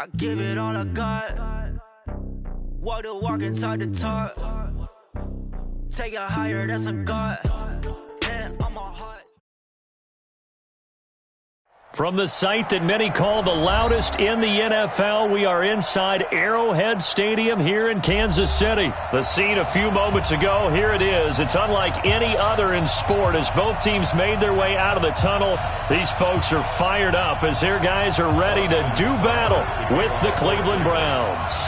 I give it all I got. Walk the walk inside the talk. Take it higher, that's a God. And I'm a heart. From the site that many call the loudest in the NFL, we are inside Arrowhead Stadium here in Kansas City. The scene a few moments ago, here it is. It's unlike any other in sport as both teams made their way out of the tunnel. These folks are fired up as their guys are ready to do battle with the Cleveland Browns.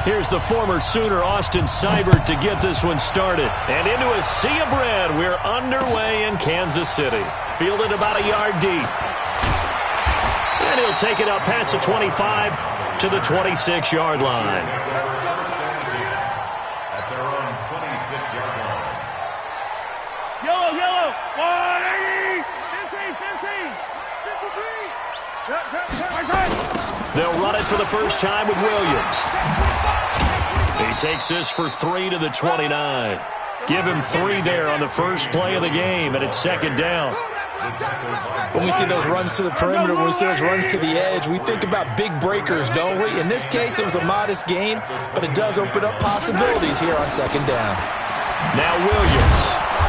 Here's the former Sooner, Austin Seibert, to get this one started. And into a sea of red, we're underway in Kansas City. Fielded about a yard deep. And he'll take it up past the 25 to the 26-yard line. At their own 26-yard line. Yellow, 180, 15. They'll run it for the first time with Williams. He takes this for 3 to the 29. Give him 3 there on the first play of the game, and it's second down. When we see those runs to the perimeter, when we see those runs to the edge, we think about big breakers, don't we? In this case, it was a modest gain, but it does open up possibilities here on second down. Now Williams.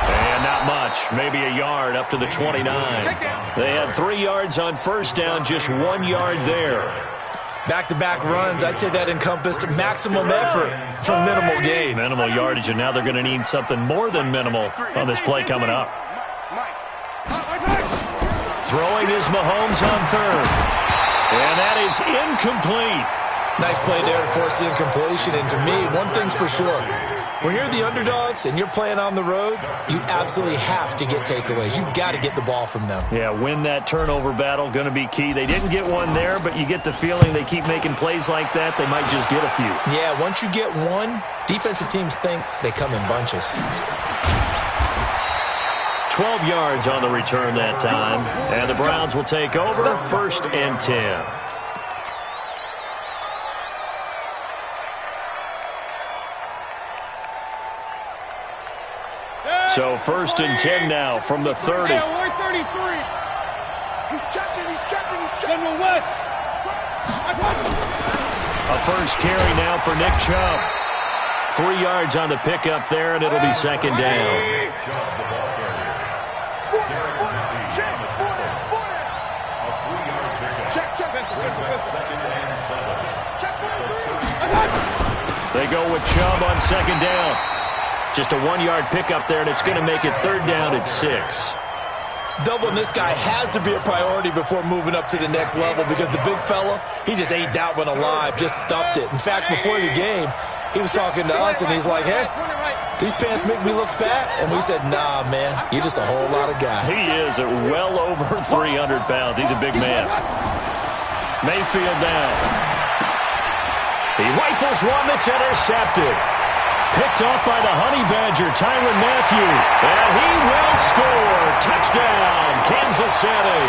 And not much, maybe a yard up to the 29. They had 3 yards on first down, just 1 yard there. Back-to-back runs, I'd say that encompassed maximum effort for minimal gain. Minimal yardage, and now they're going to need something more than minimal on this play coming up. Throwing is Mahomes on third. And that is incomplete. Nice play there to force the incompletion. And to me, one thing's for sure. When you're the underdogs and you're playing on the road, you absolutely have to get takeaways. You've got to get the ball from them. Yeah, win that turnover battle, going to be key. They didn't get one there, but you get the feeling they keep making plays like that, they might just get a few. Yeah, once you get one, defensive teams think they come in bunches. 12 yards on the return that time. And the Browns will take over, 1st and 10. So 1st and 10 now from the 30. He's checking. A first carry now for Nick Chubb. 3 yards on the pickup there, and it'll be second down. They go with Chubb on second down. Just a 1-yard pickup there, and it's going to make it third down at 6. Doubling this guy has to be a priority before moving up to the next level because the big fella, he just ate that one alive, just stuffed it. In fact, before the game, he was talking to us, and he's like, hey, these pants make me look fat. And we said, nah, man, you're just a whole lot of guy. He is at well over 300 pounds. He's a big man. Mayfield down. He rifles one that's intercepted. Picked off by the Honey Badger, Tyrann Mathieu. And he will score. Touchdown, Kansas City.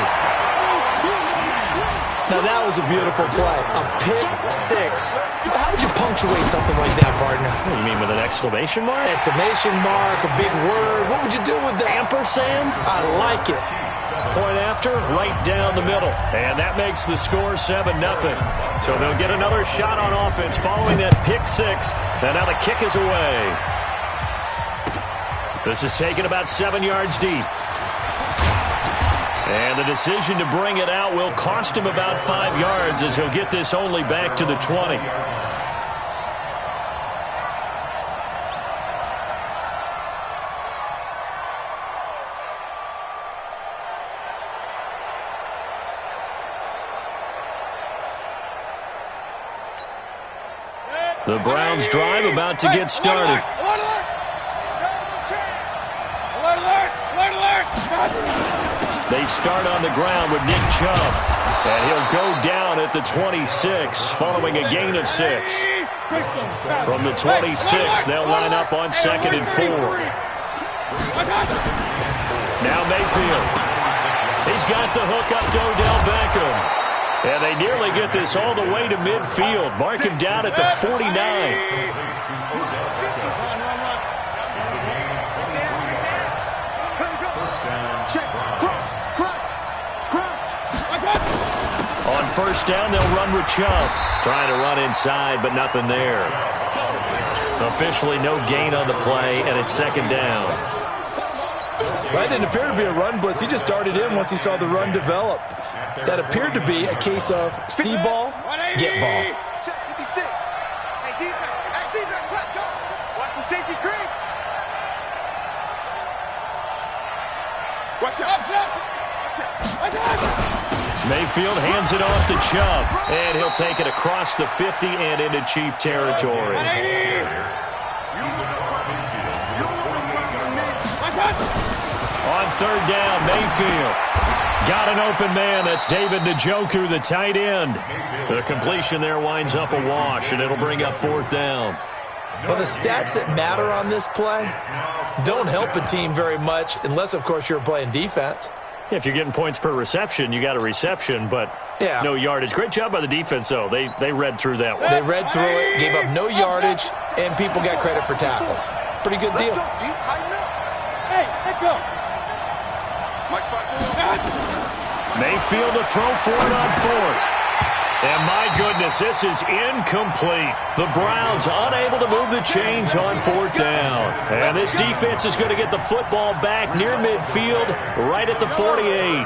Now, that was a beautiful play. A pick six. How would you punctuate something like that, partner? What do you mean, with an exclamation mark? Exclamation mark, a big word. What would you do with that? Ampersand? I like it. Point after, right down the middle. And that makes the score 7-0. So they'll get another shot on offense following that pick six. And now the kick is away. This is taken about 7 yards deep. And the decision to bring it out will cost him about 5 yards as he'll get this only back to the 20. The Browns drive about to get started. They start on the ground with Nick Chubb. And he'll go down at the 26 following a gain of 6. From the 26, they'll line up on 2nd and 4. Now Mayfield. He's got the hook up to Odell Beckham. And they nearly get this all the way to midfield. Mark him down at the 49. On first down, they'll run with Chubb. Trying to run inside, but nothing there. Officially no gain on the play, and it's second down. Well, that didn't appear to be a run blitz. He just darted in once he saw the run develop. That appeared to be a case of see ball, get ball. Watch the safety creep. Watch out. Mayfield hands it off to Chubb, and he'll take it across the 50 and into Chief territory. On third down, Mayfield got an open man. That's David Njoku, the tight end. The completion there winds up a wash, and it'll bring up fourth down. Well, the stats that matter on this play don't help a team very much unless, of course, you're playing defense. If you're getting points per reception, you got a reception, but no yardage. Great job by the defense, though. They read through that one. They read through it, gave up no yardage, and people got credit for tackles. Pretty good deal. Hey, let go. Mayfield to throw for it on fourth. And my goodness, this is incomplete. The Browns unable to move the chains on fourth down. And this defense is going to get the football back near midfield, right at the 48.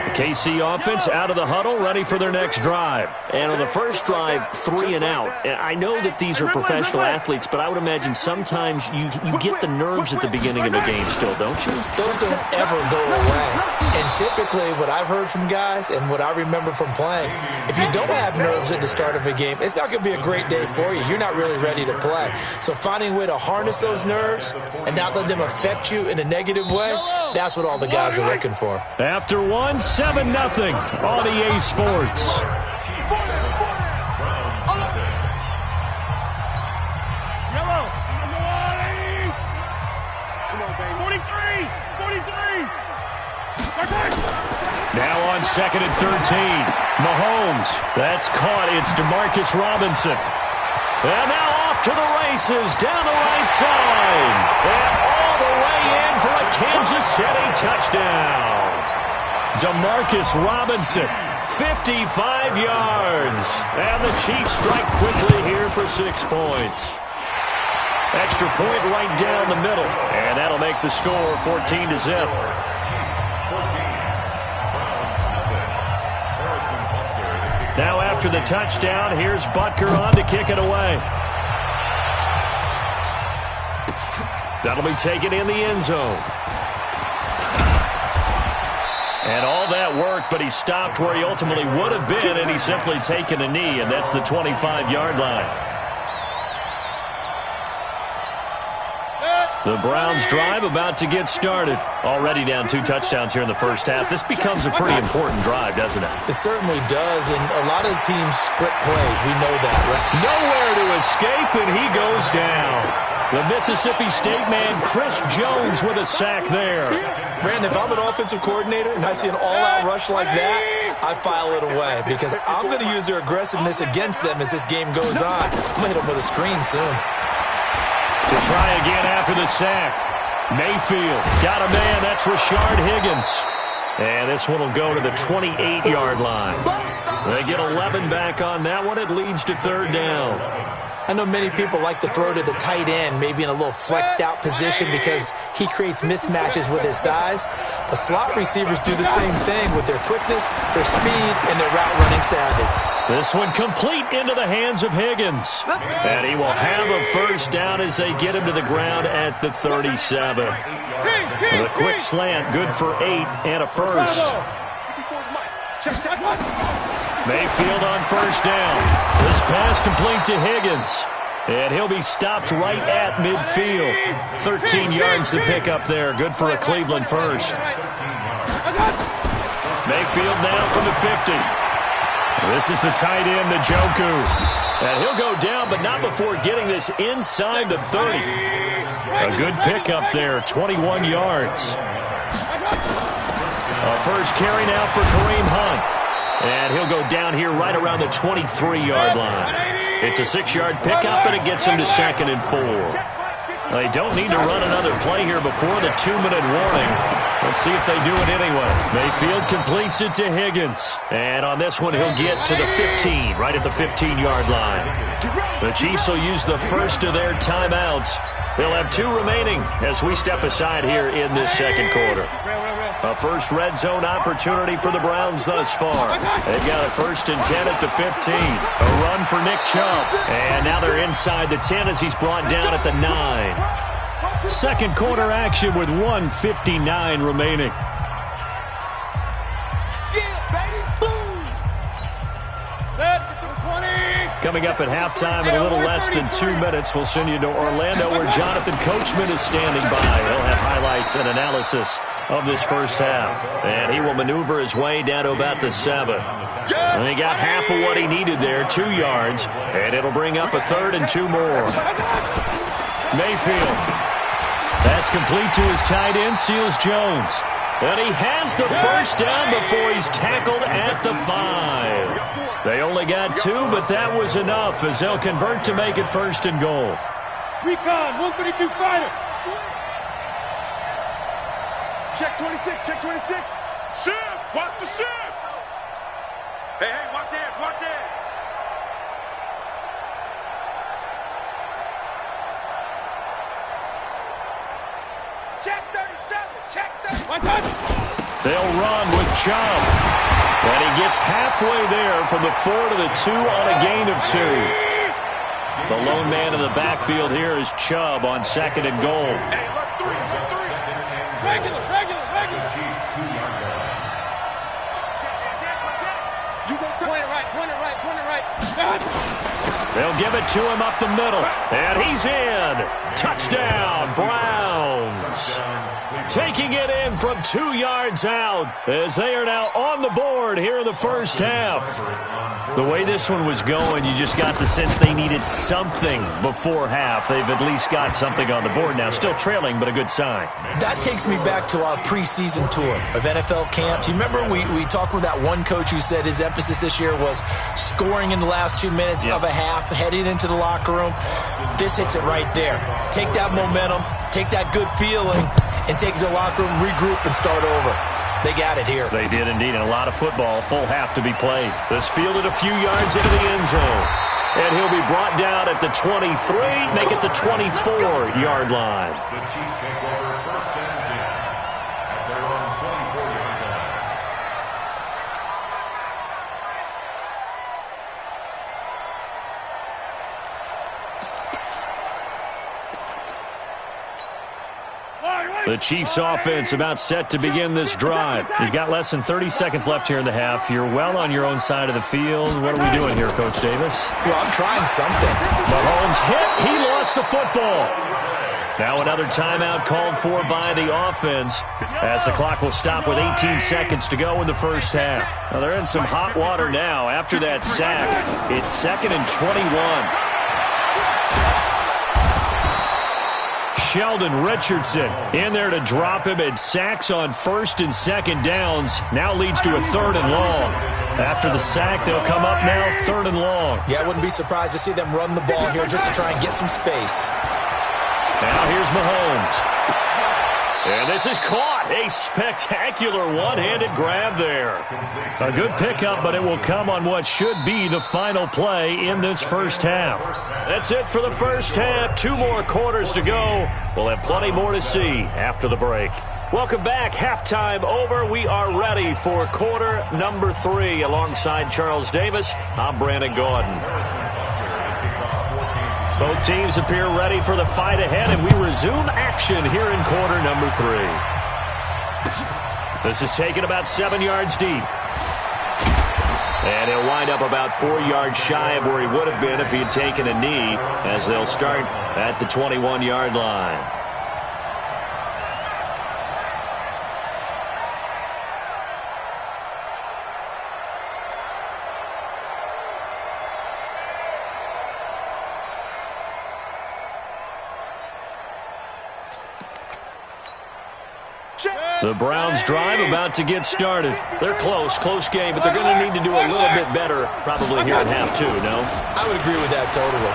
The KC offense out of the huddle, ready for their next drive. And on the first drive, 3 and out. And I know that these are professional athletes, but I would imagine sometimes you get the nerves at the beginning of the game still, don't you? Those don't ever go away. And typically what I've heard from guys and what I remember from playing, if you don't have nerves at the start of a game, it's not going to be a great day for you. You're not really ready to play. So finding a way to harness those nerves and not let them affect you in a negative way, that's what all the guys are looking for. After 7-0 on EA Sports. Yellow. 43. Now on second and 13. Mahomes. That's caught. It's DeMarcus Robinson. And now off to the races down the right side. And all the way in for a Kansas City touchdown. DeMarcus Robinson, 55 yards. And the Chiefs strike quickly here for 6 points. Extra point right down the middle. And that'll make the score 14-0. Now after the touchdown, here's Butker on to kick it away. That'll be taken in the end zone. And all that worked, but he stopped where he ultimately would have been, and he's simply taken a knee, and that's the 25-yard line. The Browns drive about to get started. Already down 2 touchdowns here in the first half. This becomes a pretty important drive, doesn't it? It certainly does, and a lot of teams script plays. We know that, right? Nowhere to escape, and he goes down. The Mississippi State man, Chris Jones, with a sack there. Brandon, if I'm an offensive coordinator and I see an all-out rush like that, I file it away because I'm going to use their aggressiveness against them as this game goes on. I'm going to hit them with a screen soon. To try again after the sack. Mayfield got a man. That's Rashard Higgins. And this one will go to the 28-yard line. They get 11 back on that one. It leads to third down. I know many people like to throw to the tight end, maybe in a little flexed out position because he creates mismatches with his size. But slot receivers do the same thing with their quickness, their speed, and their route running savvy. This one complete into the hands of Higgins. And he will have a first down as they get him to the ground at the 37. The quick slant, good for 8 and a first. Mayfield on first down. This pass complete to Higgins. And he'll be stopped right at midfield. 13 yards to pick up there. Good for a Cleveland first. Mayfield now from the 50. This is the tight end, Njoku. And he'll go down, but not before getting this inside the 30. A good pickup there, 21 yards. A first carry now for Kareem Hunt. And he'll go down here right around the 23-yard line. It's a 6-yard pickup, and it gets him to 2nd and 4. They don't need to run another play here before the 2-minute warning. Let's see if they do it anyway. Mayfield completes it to Higgins. And on this one, he'll get to the 15, right at the 15-yard line. The Chiefs will use the first of their timeouts. They'll have 2 remaining as we step aside here in this second quarter. A first red zone opportunity for the Browns thus far. They've got a 1st and 10 at the 15. A run for Nick Chubb. And now they're inside the 10 as he's brought down at the 9. Second quarter action with 1:59 remaining. Coming up at halftime in a little less than 2 minutes, we'll send you to Orlando where Jonathan Coachman is standing by. He'll have highlights and analysis of this first half. And he will maneuver his way down to about the 7. And he got half of what he needed there, 2 yards. And it'll bring up a 3rd and 2 more. Mayfield. That's complete to his tight end, Seals Jones. And he has the first down before he's tackled at the 5. They only got 2, but that was enough as they'll convert to make it 1st and goal. Recon, 132 fighter. Check 26, check 26. Shift, watch the shift. Hey, watch it, watch it. Check 37, check 37. They'll run with Chubb. And he gets halfway there from the 4 to the 2 on a gain of 2. The lone man in the backfield here is Chubb on 2nd and goal. Hey, look, 3. Regular. Chiefs 2-yard line. You go point it right. They'll give it to him up the middle. And he's in. Touchdown, Browns. Taking it in from 2 yards out as they are now on the board here in the first half. The way this one was going, you just got the sense they needed something before half. They've at least got something on the board now. Still trailing, but a good sign. That takes me back to our preseason tour of NFL camps. You remember we talked with that one coach who said his emphasis this year was scoring in the last 2 minutes of a half, heading into the locker room. This hits it right there. Take that momentum, take that good feeling, and take it to the locker room, regroup, and start over. They got it here. They did indeed, and a lot of football, full half to be played. This fielded a few yards into the end zone. And he'll be brought down at the 23, make it the 24-yard line. The Chiefs take over 1st and 10 at their own 24-yard line. The Chiefs offense about set to begin this drive. You've got less than 30 seconds left here in the half. You're well on your own side of the field. What are we doing here, Coach Davis? Well, I'm trying something. Mahomes hit. He lost the football. Now another timeout called for by the offense as the clock will stop with 18 seconds to go in the first half. Now they're in some hot water now after that sack. It's 2nd and 21. Sheldon Richardson in there to drop him, and sacks on 1st and 2nd downs. Now leads to a 3rd and long. After the sack, they'll come up now 3rd and long. Yeah, I wouldn't be surprised to see them run the ball here just to try and get some space. Now here's Mahomes. And this is caught. A spectacular one-handed grab there. A good pickup, but it will come on what should be the final play in this first half. That's it for the first half. 2 more quarters to go. We'll have plenty more to see after the break. Welcome back. Halftime over. We are ready for quarter number 3. Alongside Charles Davis, I'm Brandon Gordon. Both teams appear ready for the fight ahead, and we resume action here in quarter number 3. This is taken about 7 yards deep. And he'll wind up about 4 yards shy of where he would have been if he had taken a knee, as they'll start at the 21-yard line. The Browns drive about to get started. They're close game, but they're going to need to do a little bit better probably here in half 2, no? I would agree with that totally.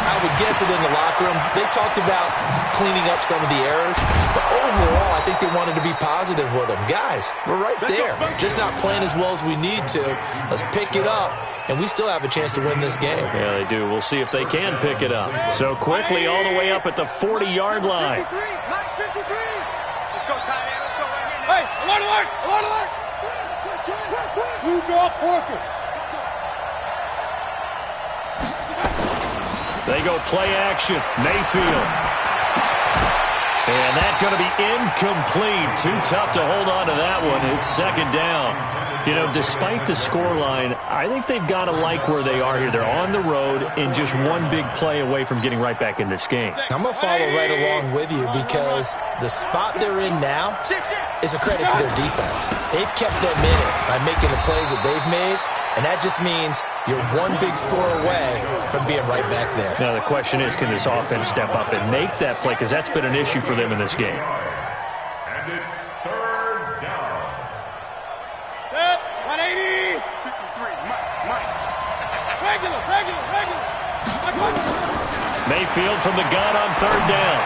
I would guess it in the locker room. They talked about cleaning up some of the errors, but overall, I think they wanted to be positive with them. Guys, we're right there. Just not playing as well as we need to. Let's pick it up, and we still have a chance to win this game. Yeah, they do. We'll see if they can pick it up. So quickly all the way up at the 40-yard line. 53, Mike 53. Let's go, tight end. Let's go right here. Hey, alert, alert, alert, alert. You draw focus. They go play action. Mayfield. And that's going to be incomplete. Too tough to hold on to that one. It's second down. You know, despite the scoreline, I think they've got to like where they are here. They're on the road and just one big play away from getting right back in this game. I'm going to follow right along with you because the spot they're in now is a credit to their defense. They've kept them in it by making the plays that they've made, and that just means you're one big score away from being right back there. Now, the question is, can this offense step up and make that play? Because that's been an issue for them in this game. And it's third down. Set, 180. 53, Mike. Regular. Mayfield from the gun on third down.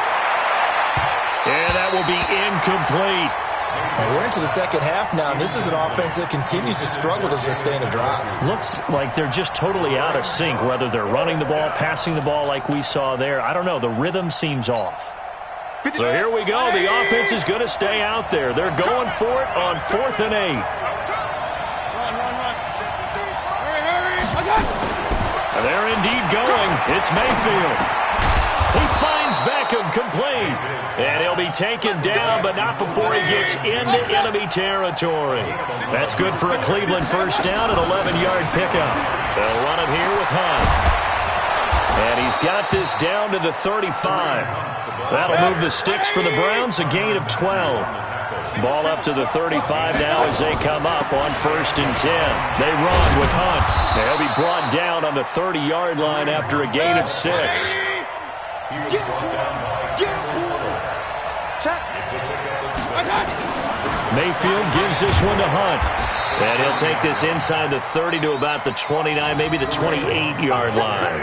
And that will be incomplete. And we're into the second half now, and this is an offense that continues to struggle to sustain a drive. Looks like they're just totally out of sync, whether they're running the ball, passing the ball like we saw there. I don't know. The rhythm seems off. So here we go. The offense is going to stay out there. They're going for it on 4th and 8. Run. Hurry. And they're indeed going. It's Mayfield. He finds Beckham complete. And he'll be taken down, but not before he gets into enemy territory. That's good for a Cleveland first down, an 11-yard pickup. They'll run it here with Hunt. And he's got this down to the 35. That'll move the sticks for the Browns, a gain of 12. Ball up to the 35 now as they come up on 1st and 10. They run with Hunt. They'll be brought down on the 30-yard line after a gain of 6. Mayfield gives this one to Hunt. And he'll take this inside the 30 to about the 29, maybe the 28-yard line.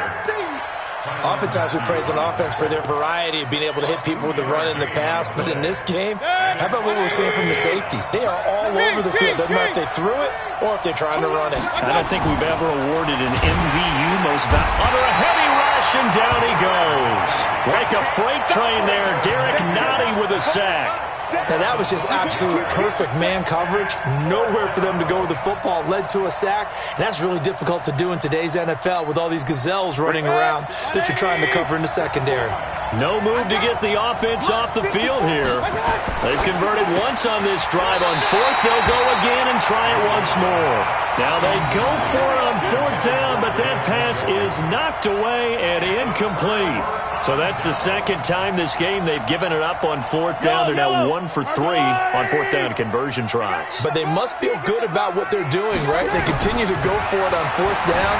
Oftentimes we praise an offense for their variety of being able to hit people with the run and the pass, but in this game, how about what we're seeing from the safeties? They are all over the field. Doesn't matter if they threw it or if they're trying to run it. I don't think we've ever awarded an MVU under a heavy rush, and down he goes. Like a freight train there, Derek Nottie with a sack. Now that was just absolute perfect man coverage. Nowhere for them to go with the football. Led to a sack. And that's really difficult to do in today's NFL with all these gazelles running around that you're trying to cover in the secondary. No move to get the offense off the field here. They've converted once on this drive. On 4th, they'll go again and try it once more. Now they go for it on 4th down, but that pass is knocked away and incomplete. So that's the second time this game they've given it up on 4th down. They're now 1 for 3 on 4th down conversion tries. But they must feel good about what they're doing, right? They continue to go for it on 4th down.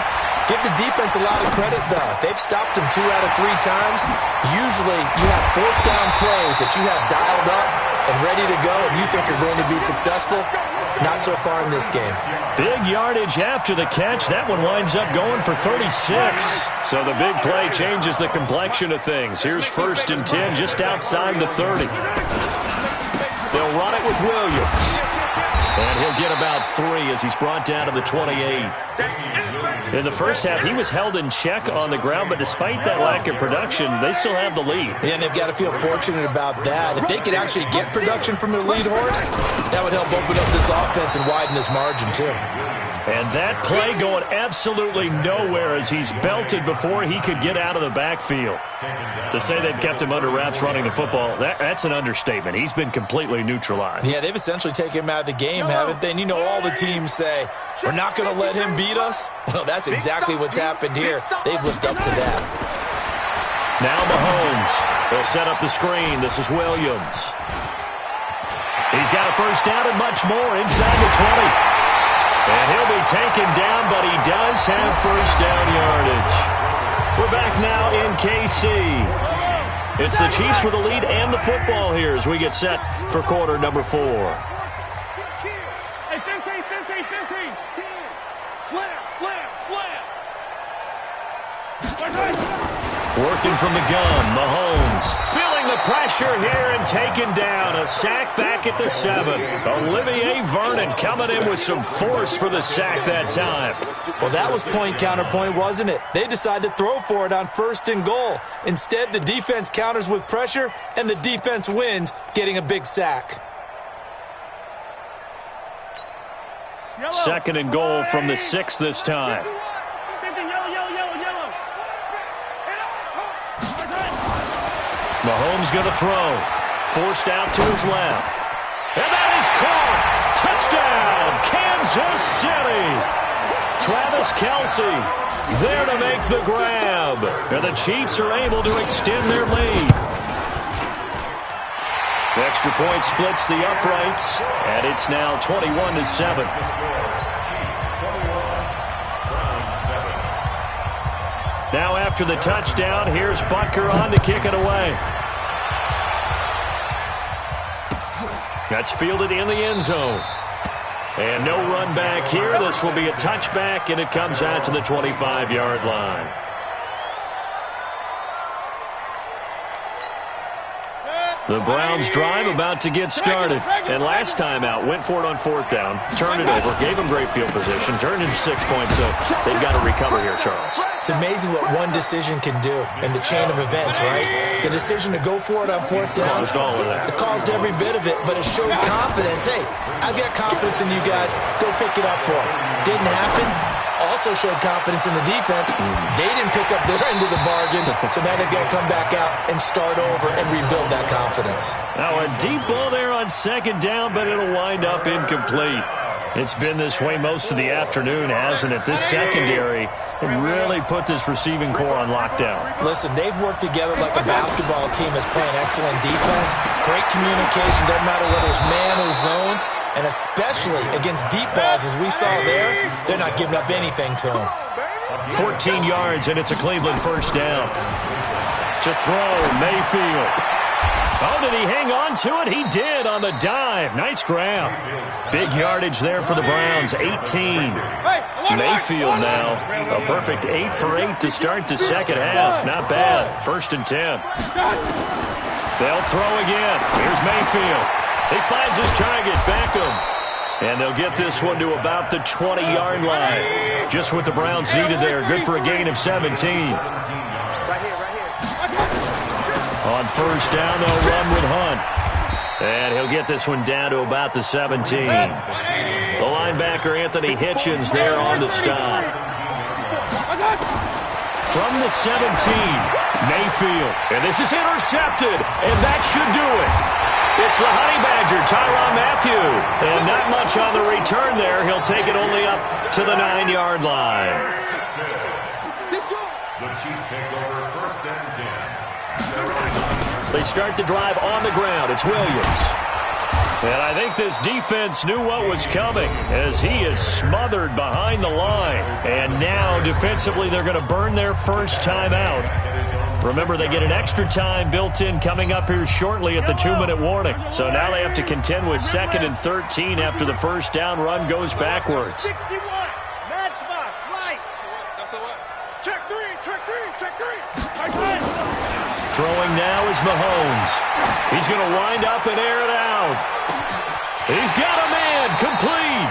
Give the defense a lot of credit, though. They've stopped them 2 out of 3 times. Usually you have 4th down plays that you have dialed up and ready to go and you think are going to be successful. Not so far in this game. Big yardage after the catch. That one winds up going for 36. So the big play changes the complexion of things. Here's 1st and 10 just outside the 30. They'll run it with Williams. And he'll get about 3 as he's brought down to the 28. In the first half, he was held in check on the ground, but despite that lack of production, they still have the lead. Yeah, and they've got to feel fortunate about that. If they could actually get production from their lead horse, that would help open up this offense and widen this margin, too. And that play going absolutely nowhere as he's belted before he could get out of the backfield. To say they've kept him under wraps running the football, that's an understatement. He's been completely neutralized. Yeah, they've essentially taken him out of the game, haven't they? And you know all the teams say, we're not going to let him beat us. Well, that's exactly what's happened here. They've lived up to that. Now Mahomes. They'll set up the screen. This is Williams. He's got a first down and much more inside the 20. And he'll be taken down, but he does have first down yardage. We're back now in KC. It's the Chiefs with the lead and the football here as we get set for quarter number 4. Hey, 15. 10. Slam. Working from the gun, Mahomes feeling the pressure here and taken down. A sack back at the 7. Olivier Vernon coming in with some force for the sack that time. Well, that was point counterpoint, wasn't it? They decided to throw for it on 1st and goal. Instead, the defense counters with pressure, and the defense wins, getting a big sack. 2nd and goal from the 6 this time. Mahomes going to throw. Forced out to his left. And that is caught. Touchdown, Kansas City. Travis Kelce there to make the grab. And the Chiefs are able to extend their lead. The extra point splits the uprights, and it's now 21-7. Now after the touchdown, here's Butker on to kick it away. That's fielded in the end zone. And no run back here. This will be a touchback, and it comes out to the 25-yard line. The Browns drive about to get started. And last time out, went for it on 4th down, turned it over, gave them great field position, turned into 6 points, so they've got to recover here, Charles. It's amazing what one decision can do in the chain of events, right? The decision to go for it on 4th down. Caused all of that. It caused every bit of it, but it showed confidence. Hey, I've got confidence in you guys. Go pick it up for it. Didn't happen. Also showed confidence in the defense. They didn't pick up their end of the bargain, so now they've got to come back out and start over and rebuild that confidence. Now a deep ball there on 2nd down, but it'll wind up incomplete. It's been this way most of the afternoon, hasn't it? This secondary really put this receiving core on lockdown. Listen, they've worked together like a basketball team that's playing excellent defense. Great communication, doesn't matter whether it's man or zone. And especially against deep balls, as we saw there, they're not giving up anything to them. 14 yards, and it's a Cleveland 1st down. To throw, Mayfield. Oh, did he hang on to it? He did on the dive. Nice grab. Big yardage there for the Browns, 18. Mayfield now, a perfect 8 for 8 to start the 2nd half. Not bad. 1st and 10. They'll throw again. Here's Mayfield. He finds his target, Beckham. And they'll get this one to about the 20-yard line. Just what the Browns needed there. Good for a gain of 17. On 1st down, they'll run with Hunt. And he'll get this one down to about the 17. The linebacker, Anthony Hitchens, there on the stop. From the 17, Mayfield. And this is intercepted. And that should do it. It's the Honey Badger, Tyrann Mathieu. And not much on the return there. He'll take it only up to the 9-yard line. The Chiefs take over 1st and 10. They start the drive on the ground. It's Williams. And I think this defense knew what was coming as he is smothered behind the line. And now defensively they're going to burn their first time out. Remember, they get an extra time built in coming up here shortly at the 2-minute warning. So now they have to contend with 2nd and 13 after the 1st down run goes backwards. 61, matchbox, light. Check 3, check 3, check 3. Throwing now is Mahomes. He's going to wind up and air it out. He's got a man, complete.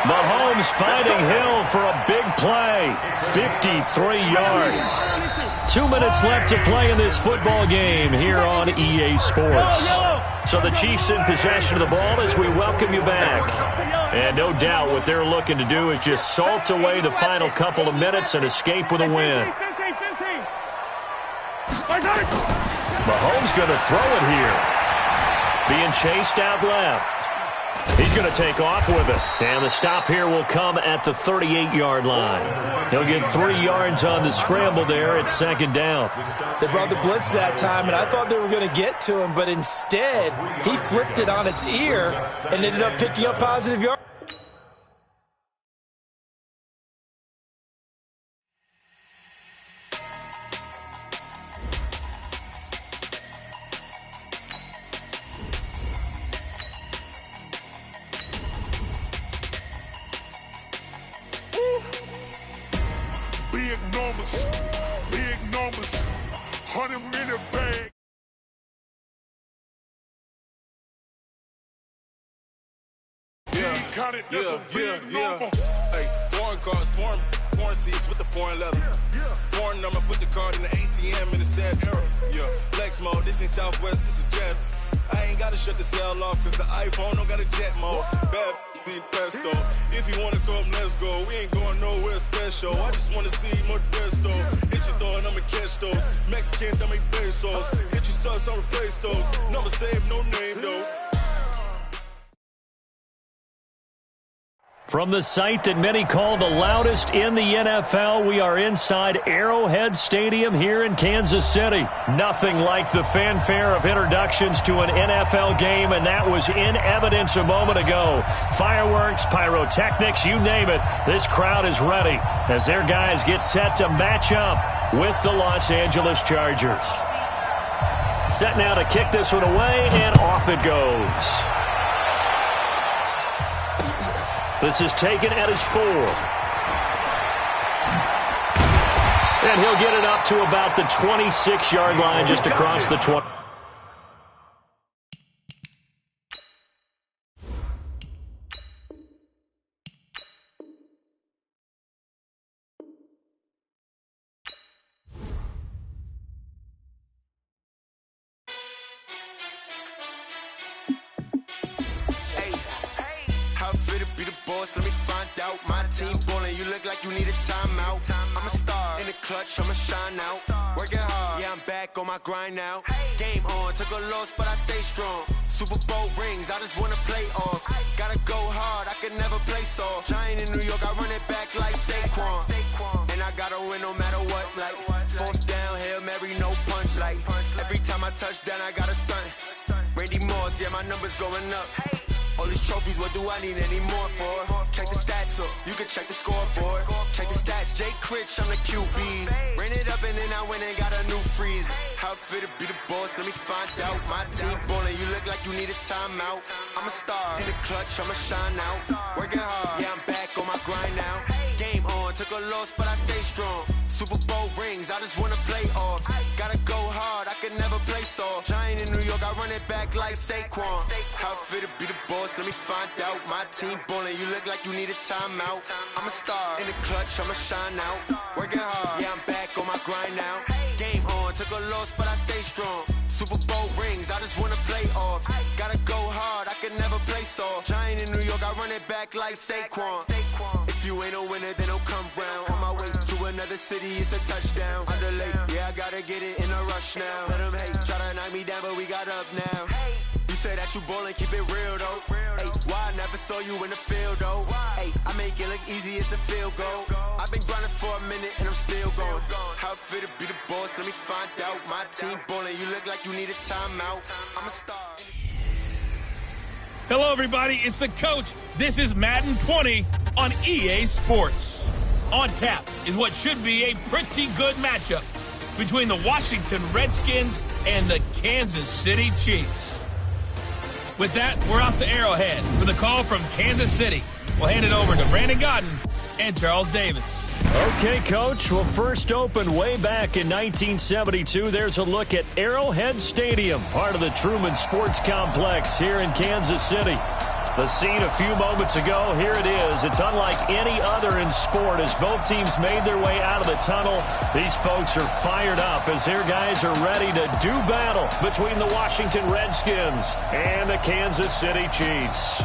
Mahomes finding Hill for a big play. 53 yards. 2 minutes left to play in this football game here on EA Sports. So the Chiefs in possession of the ball as we welcome you back. And no doubt what they're looking to do is just salt away the final couple of minutes and escape with a win. Mahomes going to throw it here. Being chased out left. He's going to take off with it. And the stop here will come at the 38-yard line. He'll get 3 yards on the scramble there at 2nd down. They brought the blitz that time, and I thought they were going to get to him, but instead, he flipped it on its ear and ended up picking up positive yards. Big numbers, Put him in the bag. Yeah. Hey, foreign cars, foreign seats with the foreign leather. Foreign number, put the card in the ATM in the sad era. Yeah, flex mode, this ain't Southwest, this is Jet. I ain't gotta shut the cell off, cause the iPhone don't got a jet mode. Bad in pesto. If you wanna come, let's go. We ain't going nowhere special. I just wanna see Modesto. Hit your thought, I'ma catch those. Mexican, don't make pesos. Hit your sus, I'll replace those. Number saved, no name though. From the site that many call the loudest in the NFL, we are inside Arrowhead Stadium here in Kansas City. Nothing like the fanfare of introductions to an NFL game, and that was in evidence a moment ago. Fireworks, pyrotechnics, you name it. This crowd is ready as their guys get set to match up with the Los Angeles Chargers. Set now to kick this one away, and off it goes. This is taken at his 4. And he'll get it up to about the 26-yard line, just across the 20. Let me find out. My team ballin', you look like you need a timeout. I'm a star in the clutch, I'ma shine out. Working hard, yeah, I'm back on my grind now. Game on, took a loss, but I stay strong. Super Bowl rings, I just wanna play off. Gotta go hard, I can never play soft. Giant in New York, I run it back like Saquon. And I gotta win no matter what, like fourth down, Hail Mary, no punch. Like every time I touch down, I gotta stunt. Randy Moss, yeah, my numbers going up. All these trophies, what do I need any more for? Check the stats up, you can check the scoreboard. Check the stats, Jay Critch, I'm the QB. Ran it up and then I went and got a new freeze. How fit to be the boss, let me find out. My team ballin', you look like you need a timeout. I'm a star in the clutch, I'ma shine out. Working hard, yeah, I'm back on my grind now. Game on, took a loss, but I stay strong. Super Bowl rings, I just wanna play off. Gotta go hard, I can never play soft. Giant in New York, I run it back like Saquon. How fit to be the boss, let me find out. My team ballin', you look like you need a timeout. I'm a star in the clutch, I'ma shine out. Working hard, yeah, I'm back on my grind now. Game on, took a loss, but I stay strong. Super Bowl rings, I just wanna play off. Gotta go hard, I can never play soft. Giant in New York, I run it back like Saquon. If you ain't a winner, then don't come round. On my way to another city, it's a touchdown. Underlay, yeah, I gotta get it in a rush now. Let them hate, try to knock me down, but we got up now. You say that you ballin', keep it real though. Hey, why I never saw you in the field though? Hey, I make it look easy, it's a field goal. I've been grinding for a minute and I'm still going. How fit to be the boss, let me find out. My team ballin', you look like you need a timeout. I'm a star. Hello, everybody. It's the coach. This is Madden 20 on EA Sports. On tap is what should be a pretty good matchup between the Washington Redskins and the Kansas City Chiefs. With that, we're off to Arrowhead for the call from Kansas City. We'll hand it over to Brandon Godden and Charles Davis. Okay, Coach. Well, first opened way back in 1972. There's a look at Arrowhead Stadium, part of the Truman Sports Complex here in Kansas City. The scene a few moments ago, here it is. It's unlike any other in sport as both teams made their way out of the tunnel. These folks are fired up as their guys are ready to do battle between the Washington Redskins and the Kansas City Chiefs.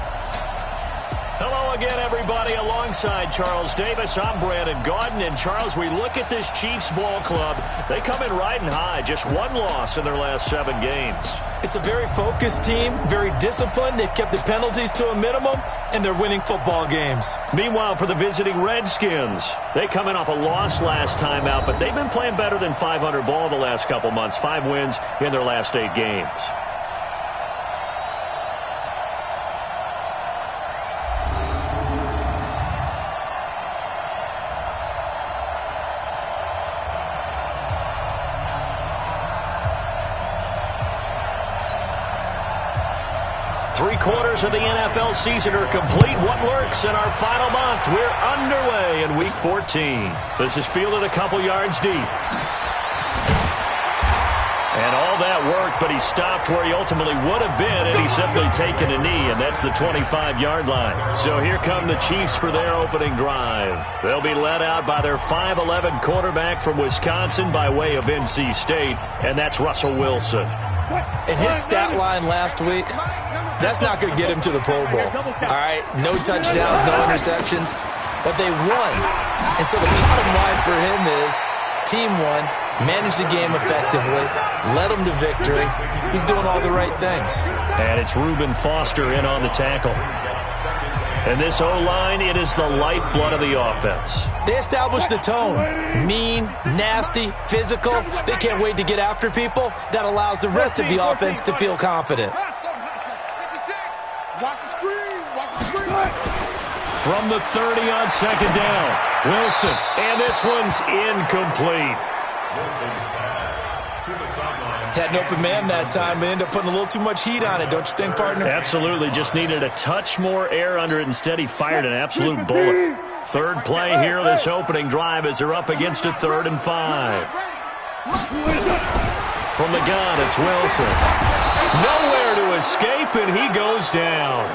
Hello again, everybody. Alongside Charles Davis, I'm Brandon Godden. And, Charles, we look at this Chiefs ball club. They come in riding high. Just one loss in their last 7 games. It's a very focused team, very disciplined. They've kept the penalties to a minimum, and they're winning football games. Meanwhile, for the visiting Redskins, they come in off a loss last time out, but they've been playing better than 500 ball the last couple months. 5 wins in their last 8 games. Three-quarters of the NFL season are complete. What lurks in our final month? We're underway in Week 14. This is fielded a couple yards deep. And all that work, but he stopped where he ultimately would have been, and he's simply taken a knee, and that's the 25-yard line. So here come the Chiefs for their opening drive. They'll be led out by their 5'11 quarterback from Wisconsin by way of NC State, and that's Russell Wilson. And his stat line last week, that's not going to get him to the Pro Bowl. All right, no touchdowns, no interceptions, but they won. And so the bottom line for him is team won, managed the game effectively, led them to victory. He's doing all the right things. And it's Reuben Foster in on the tackle. And this O-line, it is the lifeblood of the offense. They established the tone. Mean, nasty, physical. They can't wait to get after people. That allows the rest of the offense to feel confident. From the 30 on second down, Wilson, and this one's incomplete. Had an open man that time, but ended up putting a little too much heat on it, don't you think, partner? Absolutely, just needed a touch more air under it. Instead, he fired an absolute bullet. Third play here, this opening drive, as they're up against a 3rd and 5. From the gun, it's Wilson. Nowhere to escape, and he goes down.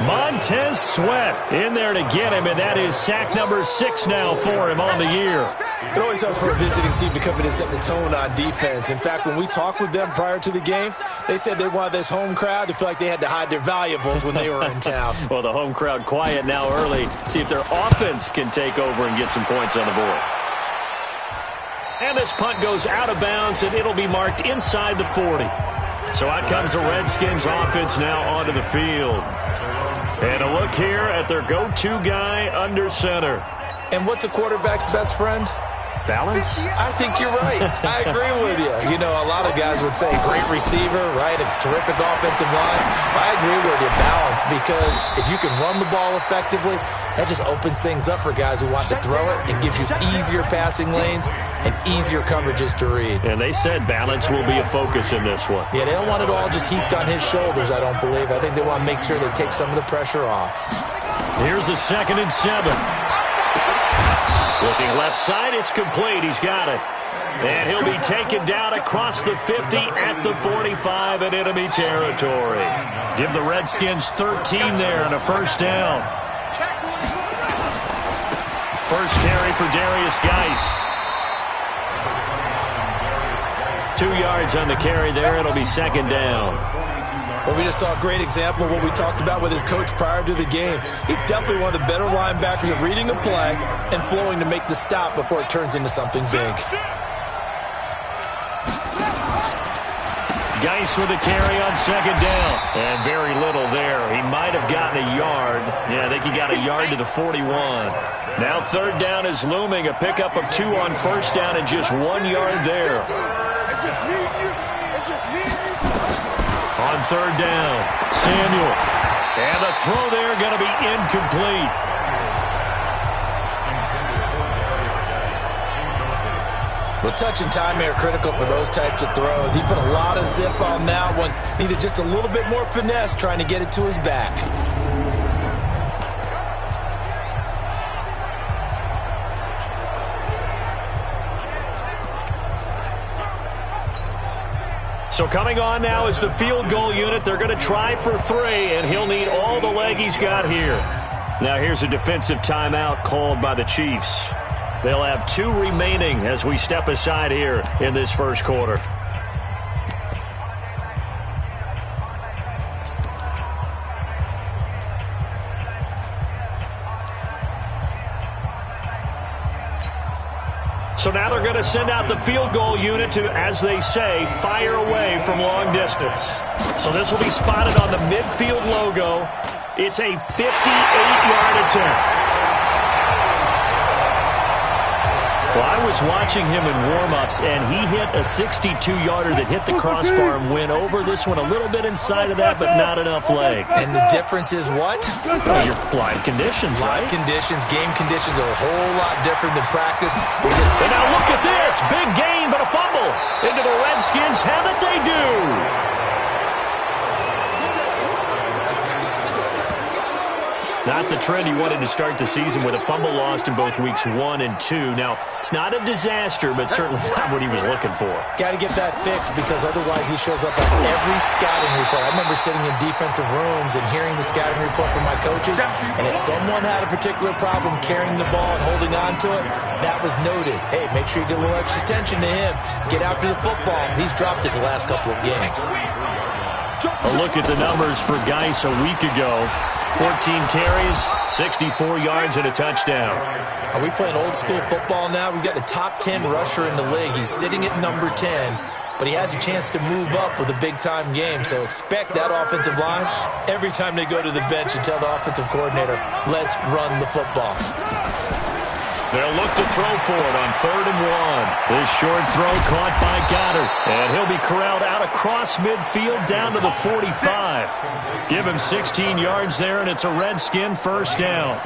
Montez Sweat in there to get him, and that is sack number 6 now for him on the year. It always helps for a visiting team to come in and set the tone on defense. In fact, when we talked with them prior to the game, they said they wanted this home crowd to feel like they had to hide their valuables when they were in town. Well, the home crowd quiet now early. See if their offense can take over and get some points on the board. And this punt goes out of bounds, and it'll be marked inside the 40. So out comes the Redskins offense now onto the field. And a look here at their go-to guy under center. And what's a quarterback's best friend? Balance? I think you're right. I agree with you. You know, a lot of guys would say great receiver, right? A terrific offensive line. But I agree with you, balance, because if you can run the ball effectively, that just opens things up for guys who want to throw it and gives you easier passing lanes and easier coverages to read. And they said balance will be a focus in this one. Yeah, they don't want it all just heaped on his shoulders, I don't believe. I think they want to make sure they take some of the pressure off. Here's a 2nd and 7. Looking left side, it's complete. He's got it. And he'll be taken down across the 50 at the 45 in enemy territory. Give the Redskins 13 there and a first down. First carry for Darius Geis. 2 yards on the carry there. It'll be 2nd down. Well, we just saw a great example of what we talked about with his coach prior to the game. He's definitely one of the better linebackers at reading a play and flowing to make the stop before it turns into something big. Geis with a carry on 2nd down. And very little there. He might have gotten a yard. Yeah, I think he got a yard to the 41. Now 3rd down is looming. A pickup of 2 on 1st down and just 1 yard there. It's just me and you. It's just me and you. On 3rd down, Samuel. And the throw there going to be incomplete. Well, touch and time are critical for those types of throws. He put a lot of zip on that one. Needed just a little bit more finesse trying to get it to his back. So coming on now is the field goal unit. They're going to try for 3, and he'll need all the leg he's got here. Now here's a defensive timeout called by the Chiefs. They'll have 2 remaining as we step aside here in this first quarter. So now they're going to send out the field goal unit to, as they say, fire away from long distance. So this will be spotted on the midfield logo. It's a 58-yard attempt. Well, I was watching him in warm-ups, and he hit a 62-yarder that hit the crossbar and went over this one a little bit inside of that, but not enough leg. And the difference is what? Well, your live conditions, right? Live conditions, game conditions are a whole lot different than practice. And now look at this. Big gain, but a fumble. Into the Redskins have it, they do. Not the trend he wanted to start the season with a fumble lost in both weeks 1 and 2. Now, it's not a disaster, but certainly not what he was looking for. Got to get that fixed because otherwise he shows up on every scouting report. I remember sitting in defensive rooms and hearing the scouting report from my coaches, and if someone had a particular problem carrying the ball and holding on to it, that was noted. Hey, make sure you get a little extra attention to him. Get after the football. He's dropped it the last couple of games. A look at the numbers for Geis a week ago. 14 carries, 64 yards, and a touchdown. Are we playing old school football now? We've got the top 10 rusher in the league. He's sitting at number 10, but he has a chance to move up with a big-time game. So expect that offensive line every time they go to the bench and tell the offensive coordinator, let's run the football. They'll look to throw for it on 3rd and 1. This short throw caught by Goddard, and he'll be corralled out across midfield down to the 45. Give him 16 yards there, and it's a Redskin first down.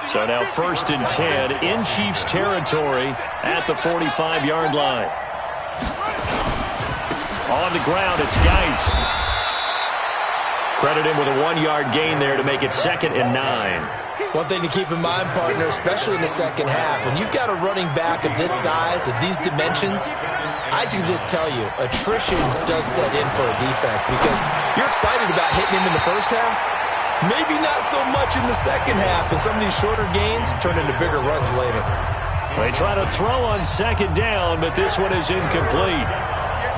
So now 1st and 10 in Chiefs territory at the 45-yard line. On the ground, it's Geis. Credit him with a 1-yard gain there to make it 2nd and 9. One thing to keep in mind, partner, especially in the second half, when you've got a running back of this size, of these dimensions, I can just tell you, attrition does set in for a defense because you're excited about hitting him in the first half. Maybe not so much in the second half, and some of these shorter gains turn into bigger runs later. They try to throw on 2nd down, but this one is incomplete.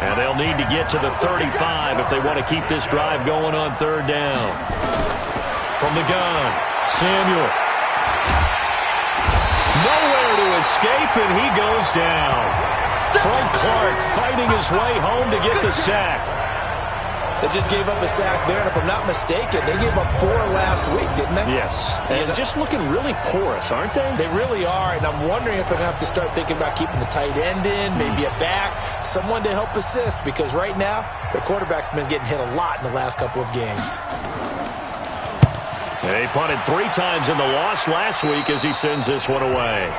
And they'll need to get to the 35 if they want to keep this drive going on 3rd down. From the gun, Samuel. Nowhere to escape, and he goes down. Frank Clark fighting his way home to get the sack. They just gave up a sack there, and if I'm not mistaken, they gave up 4 last week, didn't they? Yes, and just looking really porous, aren't they? They really are, and I'm wondering if they're going to have to start thinking about keeping the tight end in, maybe a back, someone to help assist, because right now, their quarterback's been getting hit a lot in the last couple of games. They punted 3 times in the loss last week as he sends this one away.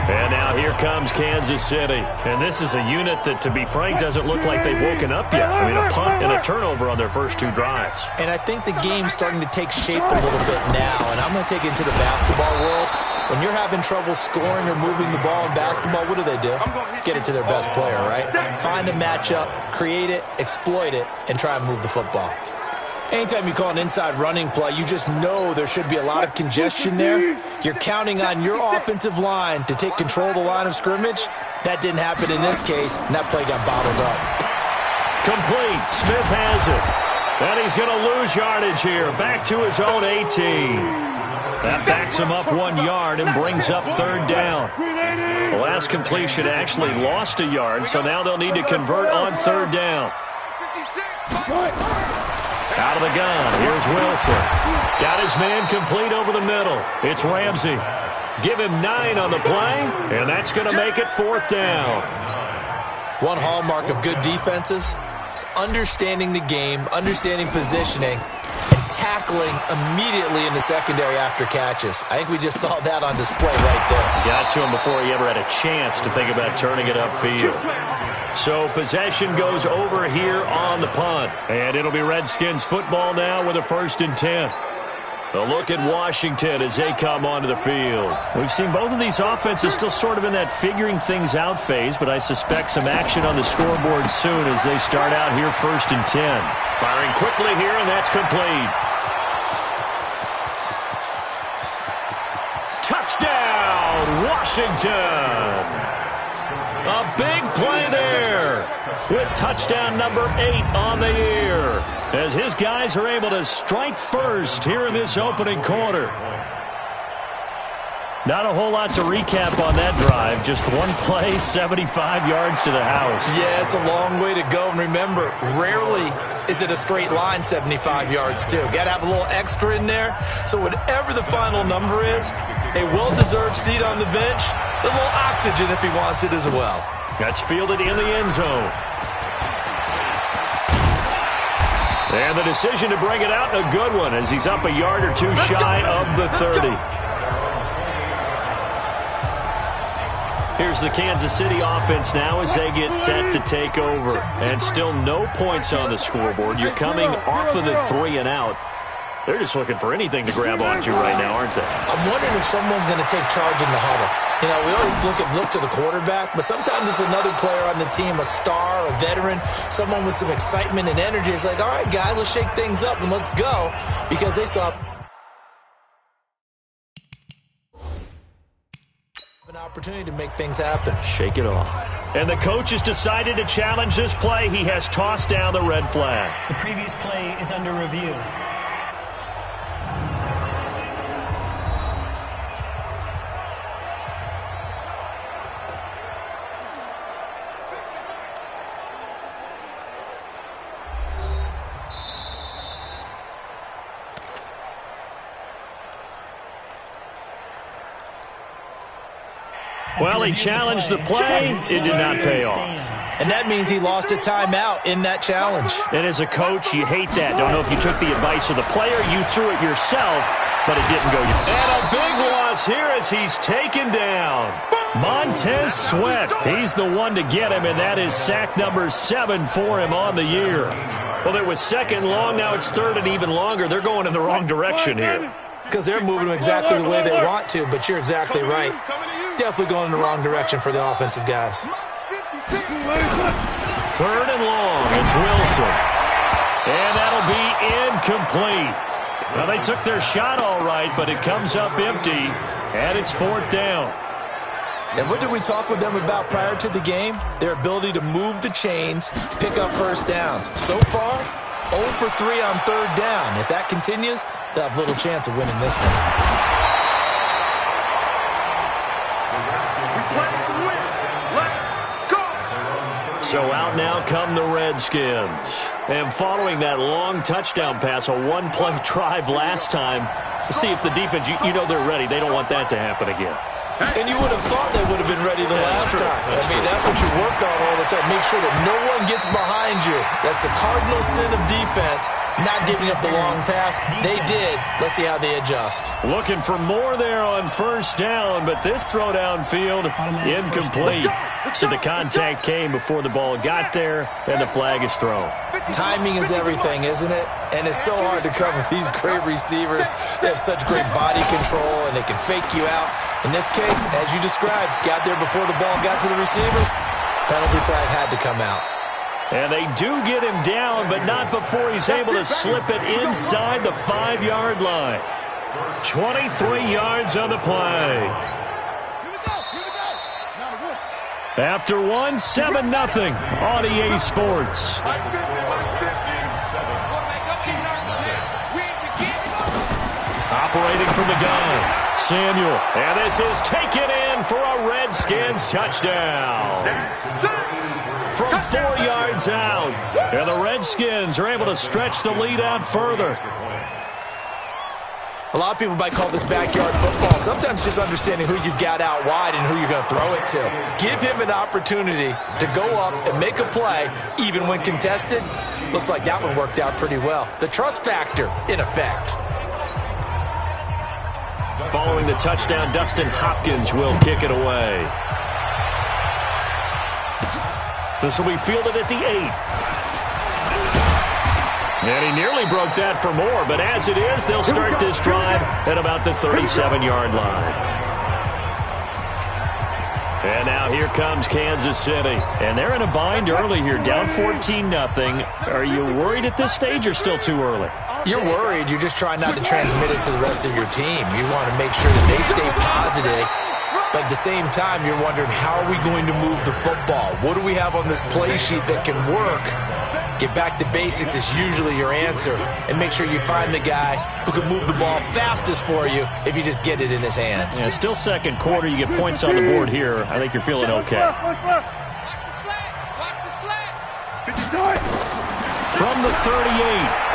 And now here comes Kansas City. And this is a unit that, to be frank, doesn't look like they've woken up yet. I mean, a punt and a turnover on their first 2 drives. And I think the game's starting to take shape a little bit now. And I'm going to take it into the basketball world. When you're having trouble scoring or moving the ball in basketball, what do? Get it to their best player, right? Find a matchup, create it, exploit it, and try and move the football. Anytime you call an inside running play, you just know there should be a lot of congestion there. You're counting on your offensive line to take control of the line of scrimmage. That didn't happen in this case, and that play got bottled up. Complete. Smith has it. And he's going to lose yardage here. Back to his own 18. That backs him up 1 yard and brings up 3rd down. The last completion actually lost a yard, so now they'll need to convert on 3rd down. Out of the gun, here's Wilson. Got his man complete over the middle. It's Ramsey. Give him 9 on the play, and that's going to make it 4th down. One hallmark of good defenses is understanding the game, understanding positioning, and tackling immediately in the secondary after catches. I think we just saw that on display right there. Got to him before he ever had a chance to think about turning it upfield. So possession goes over here on the punt. And it'll be Redskins football now with a 1st and 10. A look at Washington as they come onto the field. We've seen both of these offenses still sort of in that figuring things out phase, but I suspect some action on the scoreboard soon as they start out here 1st and 10. Firing quickly here, and that's complete. Touchdown, Washington! A big play there with touchdown number 8 on the year as his guys are able to strike first here in this opening quarter. Not a whole lot to recap on that drive. Just one play, 75 yards to the house. Yeah, it's a long way to go. And remember, rarely is it a straight line 75 yards, too. Got to have a little extra in there. So whatever the final number is, a well-deserved seat on the bench, a little oxygen if he wants it as well. That's fielded in the end zone. And the decision to bring it out, a good one, as he's up a yard or 2 shy of the 30. Here's the Kansas City offense now as they get set to take over. And still no points on the scoreboard. You're coming off of the 3 and out. They're just looking for anything to grab onto right now, aren't they? I'm wondering if someone's going to take charge in the huddle. You know, we always look to the quarterback, but sometimes it's another player on the team, a star, a veteran, someone with some excitement and energy. It's like, all right, guys, let's shake things up and let's go, because they still have an opportunity to make things happen. Shake it off. And the coach has decided to challenge this play. He has tossed down the red flag. The previous play is under review. Well, he challenged the play. It did not pay off. And that means he lost a timeout in that challenge. And as a coach, you hate that. Don't know if you took the advice of the player. You threw it yourself, but it didn't go. And a big loss here as he's taken down. Montez Sweat. He's the one to get him, and that is sack number 7 for him on the year. Well, it was second long. Now it's third and even longer. They're going in the wrong direction here. Because they're moving exactly the way they want to, but you're exactly right. Definitely going in the wrong direction for the offensive guys. Third and long. It's Wilson. And that'll be incomplete. Well, they took their shot all right, but it comes up empty, and it's 4th down. And what did we talk with them about prior to the game? Their ability to move the chains, pick up first downs. So far, 0 for 3 on 3rd down. If that continues, they'll have little chance of winning this one. So out now come the Redskins. And following that long touchdown pass, a one-play drive last time, to see if the defense, you know they're ready. They don't want that to happen again. And you would have thought they would have been ready the last time. That's what you work on all the time. Make sure that no one gets behind you. That's the cardinal sin of defense, not giving up the long pass. They did. Let's see how they adjust. Looking for more there on 1st down, but this throw downfield, incomplete. So the contact came before the ball got there, and the flag is thrown. Timing is everything, isn't it? And it's so hard to cover these great receivers. They have such great body control, and they can fake you out. In this case, as you described, got there before the ball got to the receiver. Penalty flag had to come out. And they do get him down, but not before he's able to slip it inside the 5-yard line. 23 yards on the play. After one, 7-0 on EA Sports. Operating from the gun, Samuel. And this is taken in for a Redskins touchdown. From 4 yards out. And the Redskins are able to stretch the lead out further. A lot of people might call this backyard football. Sometimes just understanding who you've got out wide and who you're going to throw it to. Give him an opportunity to go up and make a play, even when contested. Looks like that one worked out pretty well. The trust factor, in effect. Following the touchdown, Dustin Hopkins will kick it away. This will be fielded at the 8. And he nearly broke that for more, but as it is, they'll start this drive at about the 37-yard line. And now here comes Kansas City. And they're in a bind early here, down 14-0. Are you worried at this stage or still too early? You're worried. You're just trying not to transmit it to the rest of your team. You want to make sure that they stay positive. But at the same time, you're wondering, how are we going to move the football? What do we have on this play sheet that can work? Get back to basics is usually your answer. And make sure you find the guy who can move the ball fastest for you if you just get it in his hands. Yeah, still second quarter. You get points on the board here. I think you're feeling okay. From the 38,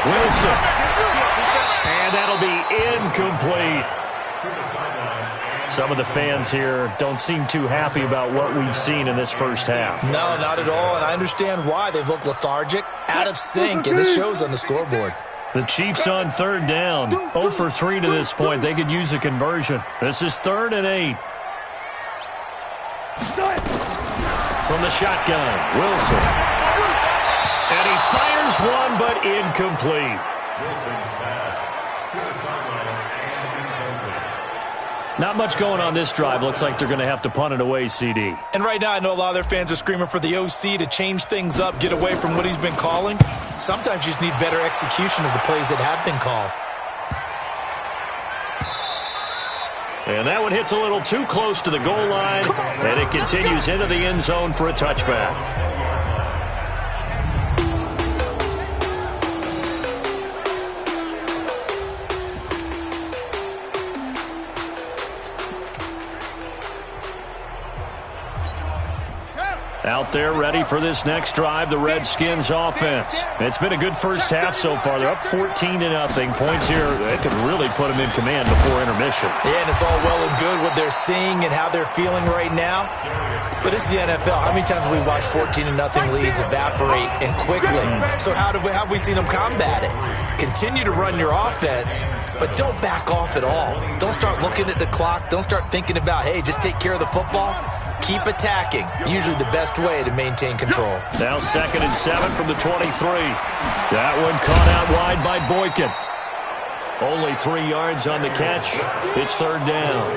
Wilson. And that'll be incomplete. Some of the fans here don't seem too happy about what we've seen in this first half. No, not at all, and I understand why. They've looked lethargic, out of sync, and this shows on the scoreboard. The Chiefs on 3rd down, 0 for 3 to this point. They could use a conversion. This is 3rd and 8. From the shotgun, Wilson. And he fires one, but incomplete. Wilson's pass to the sideline and incomplete. Not much going on this drive. Looks like they're going to have to punt it away, CD. And right now, I know a lot of their fans are screaming for the OC to change things up, get away from what he's been calling. Sometimes you just need better execution of the plays that have been called. And that one hits a little too close to the goal line, and it continues into the end zone for a touchback. Out there ready for this next drive, the Redskins offense. It's been a good first half so far. They're up 14-0. Points here, they could really put them in command before intermission. Yeah, and it's all well and good what they're seeing and how they're feeling right now. But it's the NFL. How many times have we watched 14-0 leads evaporate and quickly? So how have we seen them combat it? Continue to run your offense, but don't back off at all. Don't start looking at the clock. Don't start thinking about, hey, just take care of the football. Keep attacking. Usually the best way to maintain control. Now 2nd and 7 from the 23. That one caught out wide by Boykin. Only 3 yards on the catch. It's 3rd down.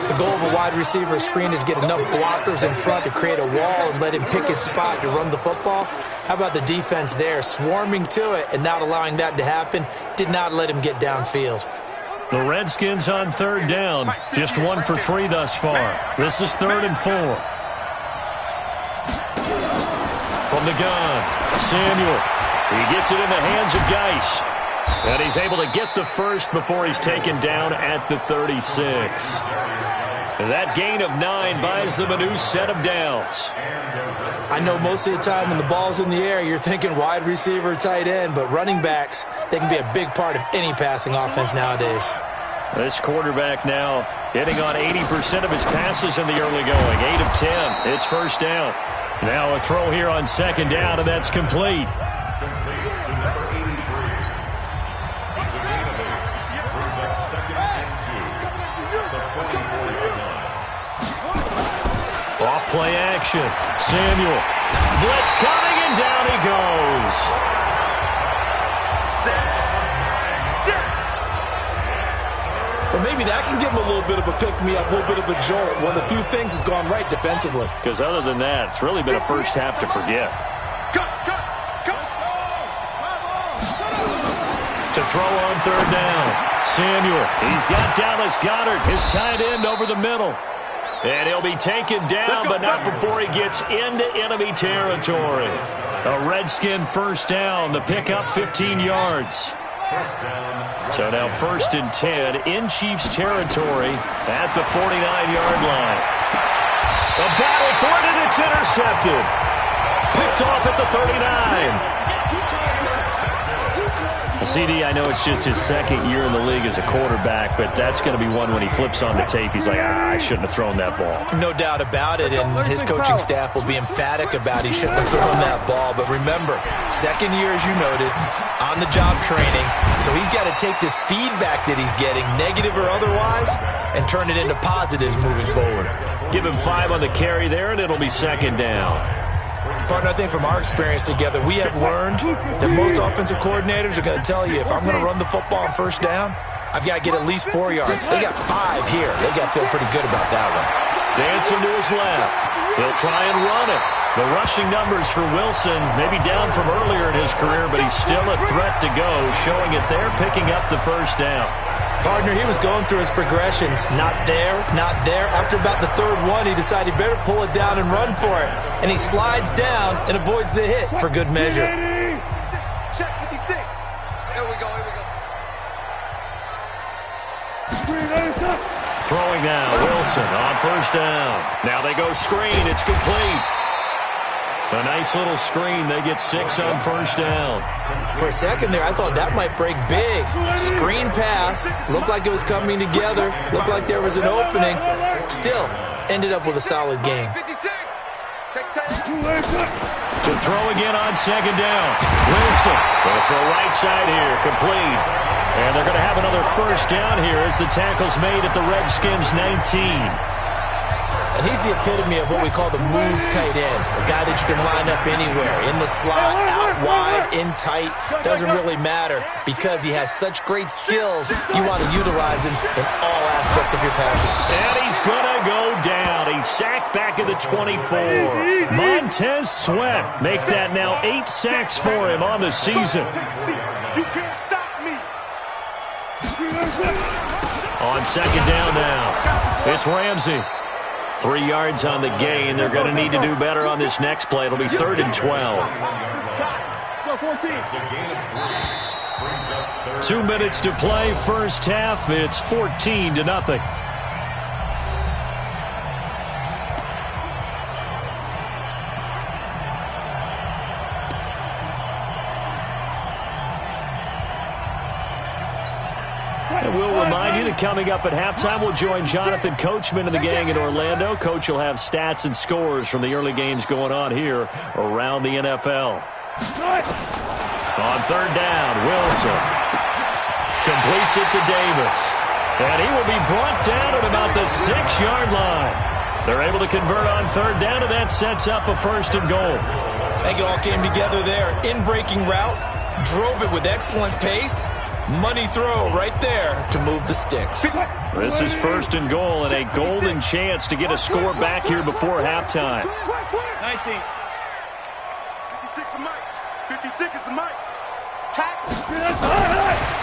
The goal of a wide receiver screen is get enough blockers in front to create a wall and let him pick his spot to run the football. How about the defense there, swarming to it and not allowing that to happen? Did not let him get downfield. The Redskins on 3rd down. Just 1 for 3 thus far. This is 3rd and 4. From the gun, Samuel. He gets it in the hands of Geis. And he's able to get the first before he's taken down at the 36. That gain of 9 buys them a new set of downs. I know most of the time when the ball's in the air, you're thinking wide receiver, tight end, but running backs, they can be a big part of any passing offense nowadays. This quarterback now hitting on 80% of his passes in the early going. 8 of 10. It's 1st down. Now a throw here on 2nd down, and that's complete. Off play action. Samuel. Blitz coming, and down he goes. Well, maybe that can give him a little bit of a pick-me-up, a little bit of a jolt. One of the few things has gone right defensively. Because other than that, it's really been a first half to forget. To throw on 3rd down. Samuel. He's got Dallas Goedert, his tight end, over the middle. And he'll be taken down, but not before he gets into enemy territory. A Redskin 1st down. The pickup 15 yards. So now 1st and 10 in Chiefs territory at the 49-yard line. A battle for it, and it's intercepted. Picked off at the 39. CD, I know it's just his 2nd year in the league as a quarterback, but that's going to be one when he flips on the tape. He's like, I shouldn't have thrown that ball. No doubt about it, and his coaching staff will be emphatic about he shouldn't have thrown that ball. But remember, 2nd year, as you noted, on-the-job training, so he's got to take this feedback that he's getting, negative or otherwise, and turn it into positives moving forward. Give him 5 on the carry there, and it'll be 2nd down. Partner, I think from our experience together, we have learned that most offensive coordinators are going to tell you, if I'm going to run the football on 1st down, I've got to get at least 4 yards. They got 5 here. They got to feel pretty good about that one. Dancing to his left. He'll try and run it. The rushing numbers for Wilson, maybe down from earlier in his career, but he's still a threat to go, showing it there, picking up the 1st down. Partner, he was going through his progressions. Not there, not there. After about the 3rd one, he decided he better pull it down and run for it. And he slides down and avoids the hit for good measure. Check 56. Here we go, here we go. Throwing now, Wilson on 1st down. Now they go screen, it's complete. A nice little screen. They get 6 on 1st down. For a second there, I thought that might break big. Screen pass. Looked like it was coming together. Looked like there was an opening. Still, ended up with a solid game. To throw again on 2nd down. Wilson going to throw right side here. Complete. And they're going to have another 1st down here as the tackle's made at the Redskins' 19. And he's the epitome of what we call the move tight end, a guy that you can line up anywhere, in the slot, out wide, in tight, doesn't really matter because he has such great skills. You want to utilize him in all aspects of your passing. And he's going to go down. He's sacked back at the 24. Montez Sweat make that now 8 sacks for him on the season. You can't stop me. On second down now, it's Ramsey. 3 yards on the gain. They're going to need to do better on this next play. It'll be 3rd and 12. 2 minutes to play, first half. It's 14-0. And we'll remind you that coming up at halftime, we'll join Jonathan Coachman and the gang in Orlando. Coach will have stats and scores from the early games going on here around the NFL. On third down, Wilson completes it to Davis. And he will be brought down at about the 6-yard line. They're able to convert on third down, and that sets up a 1st and goal. I think it all came together there. In-breaking route, drove it with excellent pace. Money throw right there to move the sticks. This is 1st and goal and a golden chance to get a score back here before halftime. 19. 56 is Mike. 56 is the Mike.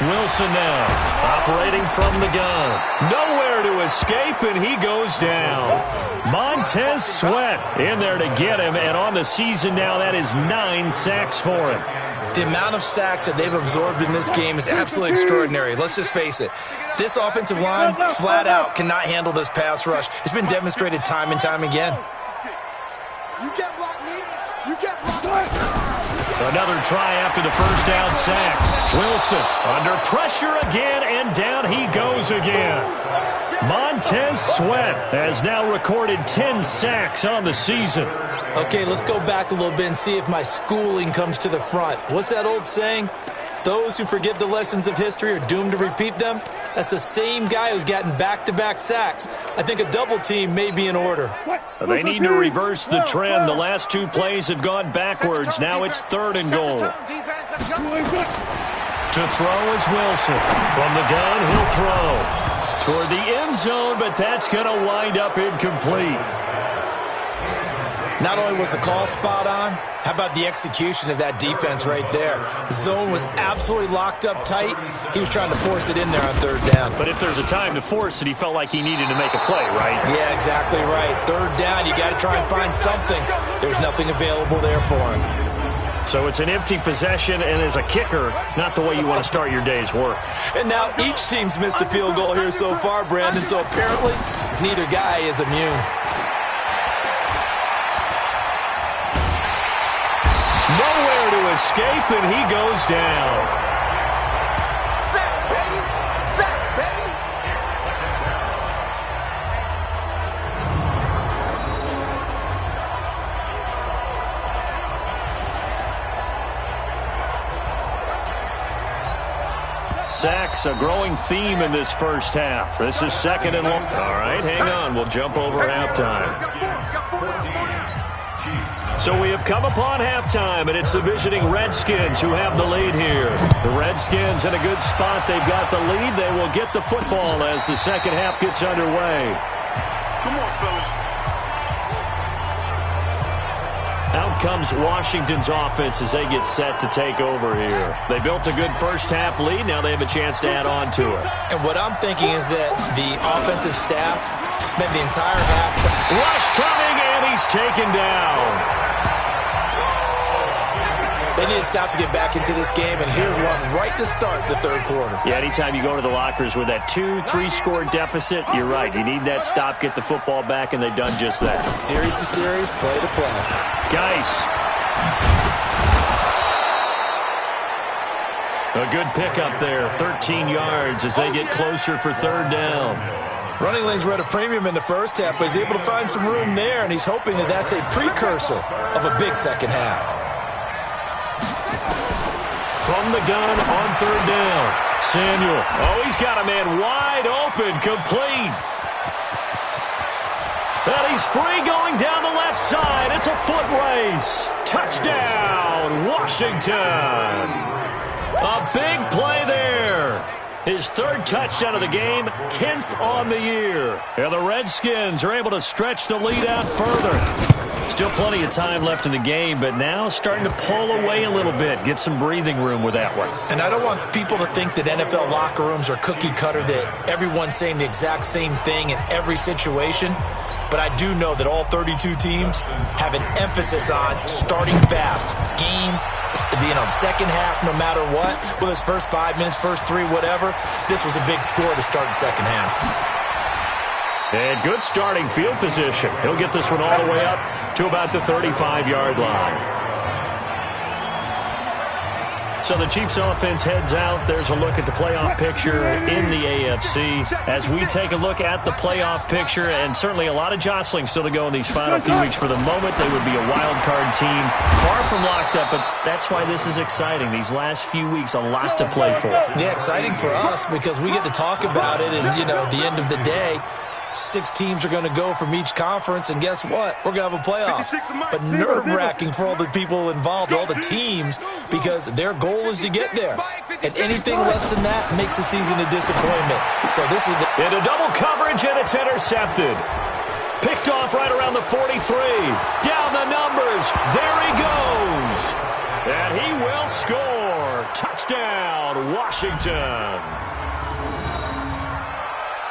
Wilson now operating from the gun. Nowhere to escape, and he goes down. Montez Sweat in there to get him, and on the season now, that is 9 sacks for him. The amount of sacks that they've absorbed in this game is absolutely extraordinary. Let's just face it. This offensive line, flat out, cannot handle this pass rush. It's been demonstrated time and time again. You can't block me. You can't block me. Another try after the first down sack. Wilson under pressure again, and down he goes again. Montez Sweat has now recorded 10 sacks on the season. Okay, let's go back a little bit and see if my schooling comes to the front. What's that old saying? Those who forget the lessons of history are doomed to repeat them. That's the same guy who's gotten back-to-back sacks. I think a double team may be in order. They need to reverse the trend. The last 2 plays have gone backwards. Now it's 3rd and goal. To throw is Wilson. From the gun, he'll throw toward the end zone, but that's going to wind up incomplete. Not only was the call spot on, how about the execution of that defense right there? The zone was absolutely locked up tight. He was trying to force it in there on third down. But if there's a time to force it, he felt like he needed to make a play, right? Yeah, exactly right. Third down, you got to try and find something. There's nothing available there for him. So it's an empty possession, and as a kicker, not the way you want to start your day's work. And now each team's missed a field goal here so far, Brandon, so apparently neither guy is immune. Nowhere to escape, and he goes down. Sack, baby. Sack, baby. Sacks, a growing theme in this first half. This is 2nd and long. All right, hang on. We'll jump over halftime. So we have come upon halftime, and it's the visiting Redskins who have the lead here. The Redskins in a good spot. They've got the lead. They will get the football as the second half gets underway. Come on, fellas. Out comes Washington's offense as they get set to take over here. They built a good first half lead. Now they have a chance to add on to it. And what I'm thinking is that the offensive staff spent the entire half. Rush coming, and he's taken down. They need to stop to get back into this game, and here's one right to start the third quarter. Yeah, anytime you go to the lockers with that 2-3 score deficit, you're right. You need that stop, get the football back, and they've done just that. Series to series, play to play. Geis. A good pickup there, 13 yards as they get closer for third down. Running lanes were at a premium in the first half, but he's able to find some room there, and he's hoping that that's a precursor of a big second half. From the gun on third down. Samuel. Oh, he's got a man wide open, complete. And he's free going down the left side. It's a foot race. Touchdown, Washington. A big play there. His third touchdown of the game, 10th on the year. And the Redskins are able to stretch the lead out further. Still plenty of time left in the game, but now starting to pull away a little bit, get some breathing room with that one. And I don't want people to think that NFL locker rooms are cookie cutter, that everyone's saying the exact same thing in every situation. But I do know that all 32 teams have an emphasis on starting fast. Game, second half, no matter what. Whether it's first 5 minutes, first 3, whatever. This was a big score to start the second half. And good starting field position. He'll get this one all the way up to about the 35-yard line. So the Chiefs offense heads out. There's a look at the playoff picture in the AFC. As we take a look at the playoff picture, and certainly a lot of jostling still to go in these final few weeks. For the moment, they would be a wild card team, far from locked up, but that's why this is exciting. These last few weeks, a lot to play for. Yeah, exciting for us because we get to talk about it, and, at the end of the day, 6 teams are going to go from each conference, and guess what? We're going to have a playoff. But nerve-wracking for all the people involved, all the teams, because their goal is to get there. And anything less than that makes the season a disappointment. So this is into double coverage, and it's intercepted. Picked off right around the 43. Down the numbers. There he goes. And he will score. Touchdown, Washington.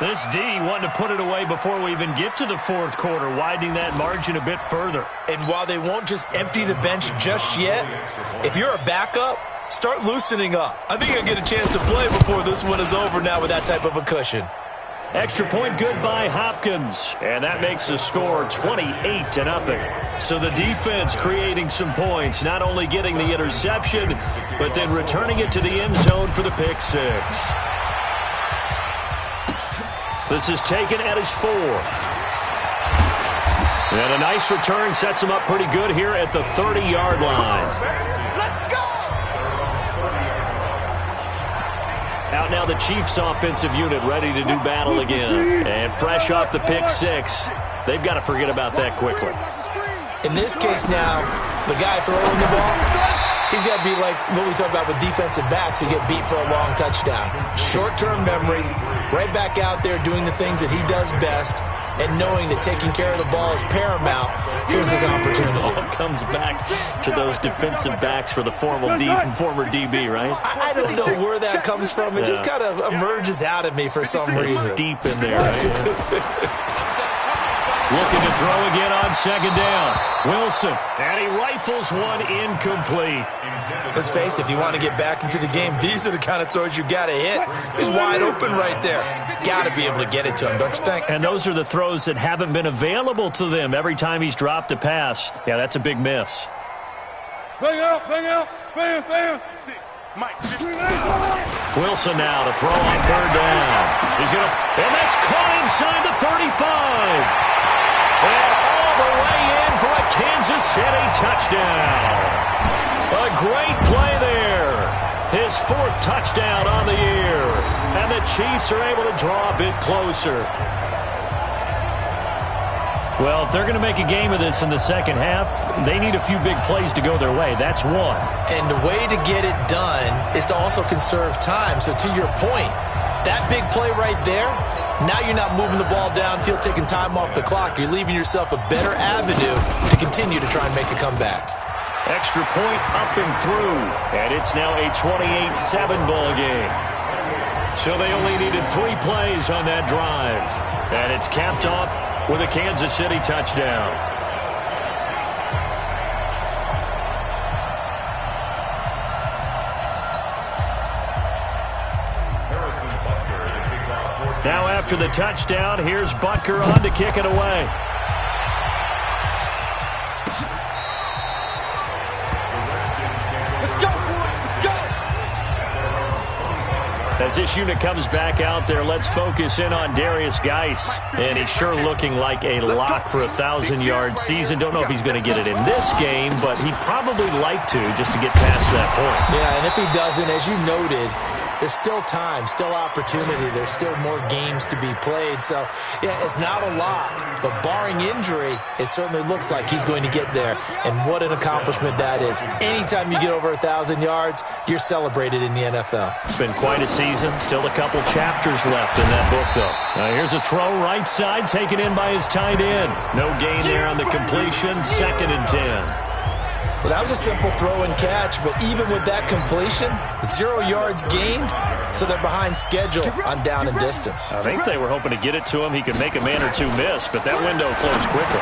This D wanted to put it away before we even get to the fourth quarter, widening that margin a bit further. And while they won't just empty the bench just yet, if you're a backup, start loosening up. I think you'll get a chance to play before this one is over now with that type of a cushion. Extra point good by Hopkins, and that makes the score 28-0. So the defense creating some points, not only getting the interception, but then returning it to the end zone for the pick six. This is taken at his 4. And a nice return sets him up pretty good here at the 30-yard line. Let's go! Out now the Chiefs offensive unit ready to do battle again. And fresh off the pick six, they've got to forget about that quickly. In this case now, the guy throwing the ball, he's got to be like what we talk about with defensive backs who get beat for a long touchdown. Short-term memory, right back out there doing the things that he does best, and knowing that taking care of the ball is paramount. Here's his opportunity. It all comes back to those defensive backs for the former DB, right? I don't know where that comes from. It just kind of emerges out of me for some reason. It's deep in there, right? Looking to throw again on second down. Wilson, and he rifles one incomplete. Let's face it, if you want to get back into the game, these are the kind of throws you got to hit. He's wide open right there. Got to be able to get it to him, don't you think? And those are the throws that haven't been available to them every time he's dropped a pass. Yeah, that's a big miss. Bang out, bang. 6, Mike. Wilson now to throw on third down. And that's caught inside the 35. And all the way in for a Kansas City touchdown. A great play there. His 4th touchdown on the year. And the Chiefs are able to draw a bit closer. Well, if they're going to make a game of this in the second half, they need a few big plays to go their way. That's one. And the way to get it done is to also conserve time. So to your point, that big play right there, now you're not moving the ball downfield, taking time off the clock. You're leaving yourself a better avenue to continue to try and make a comeback. Extra point up and through. And it's now a 28-7 ball game. So they only needed 3 plays on that drive. And it's capped off with a Kansas City touchdown. Now after the touchdown, here's Butker on to kick it away. Let's go, boys. Let's go. As this unit comes back out there, let's focus in on Darius Geis. And he's sure looking like a lock for a 1,000-yard season. Don't know if he's going to get it in this game, but he'd probably like to just to get past that point. Yeah, and if he doesn't, as you noted, there's still time, still opportunity. There's still more games to be played. So, yeah, it's not a lot. But barring injury, it certainly looks like he's going to get there. And what an accomplishment that is. Anytime you get over 1,000 yards, you're celebrated in the NFL. It's been quite a season. Still a couple chapters left in that book, though. Now here's a throw right side, taken in by his tight end. No gain there on the completion. 2nd and 10. Well, that was a simple throw and catch, but even with that completion, 0 yards gained, so they're behind schedule on down and distance. I think they were hoping to get it to him. He could make a man or two miss, but that window closed quickly.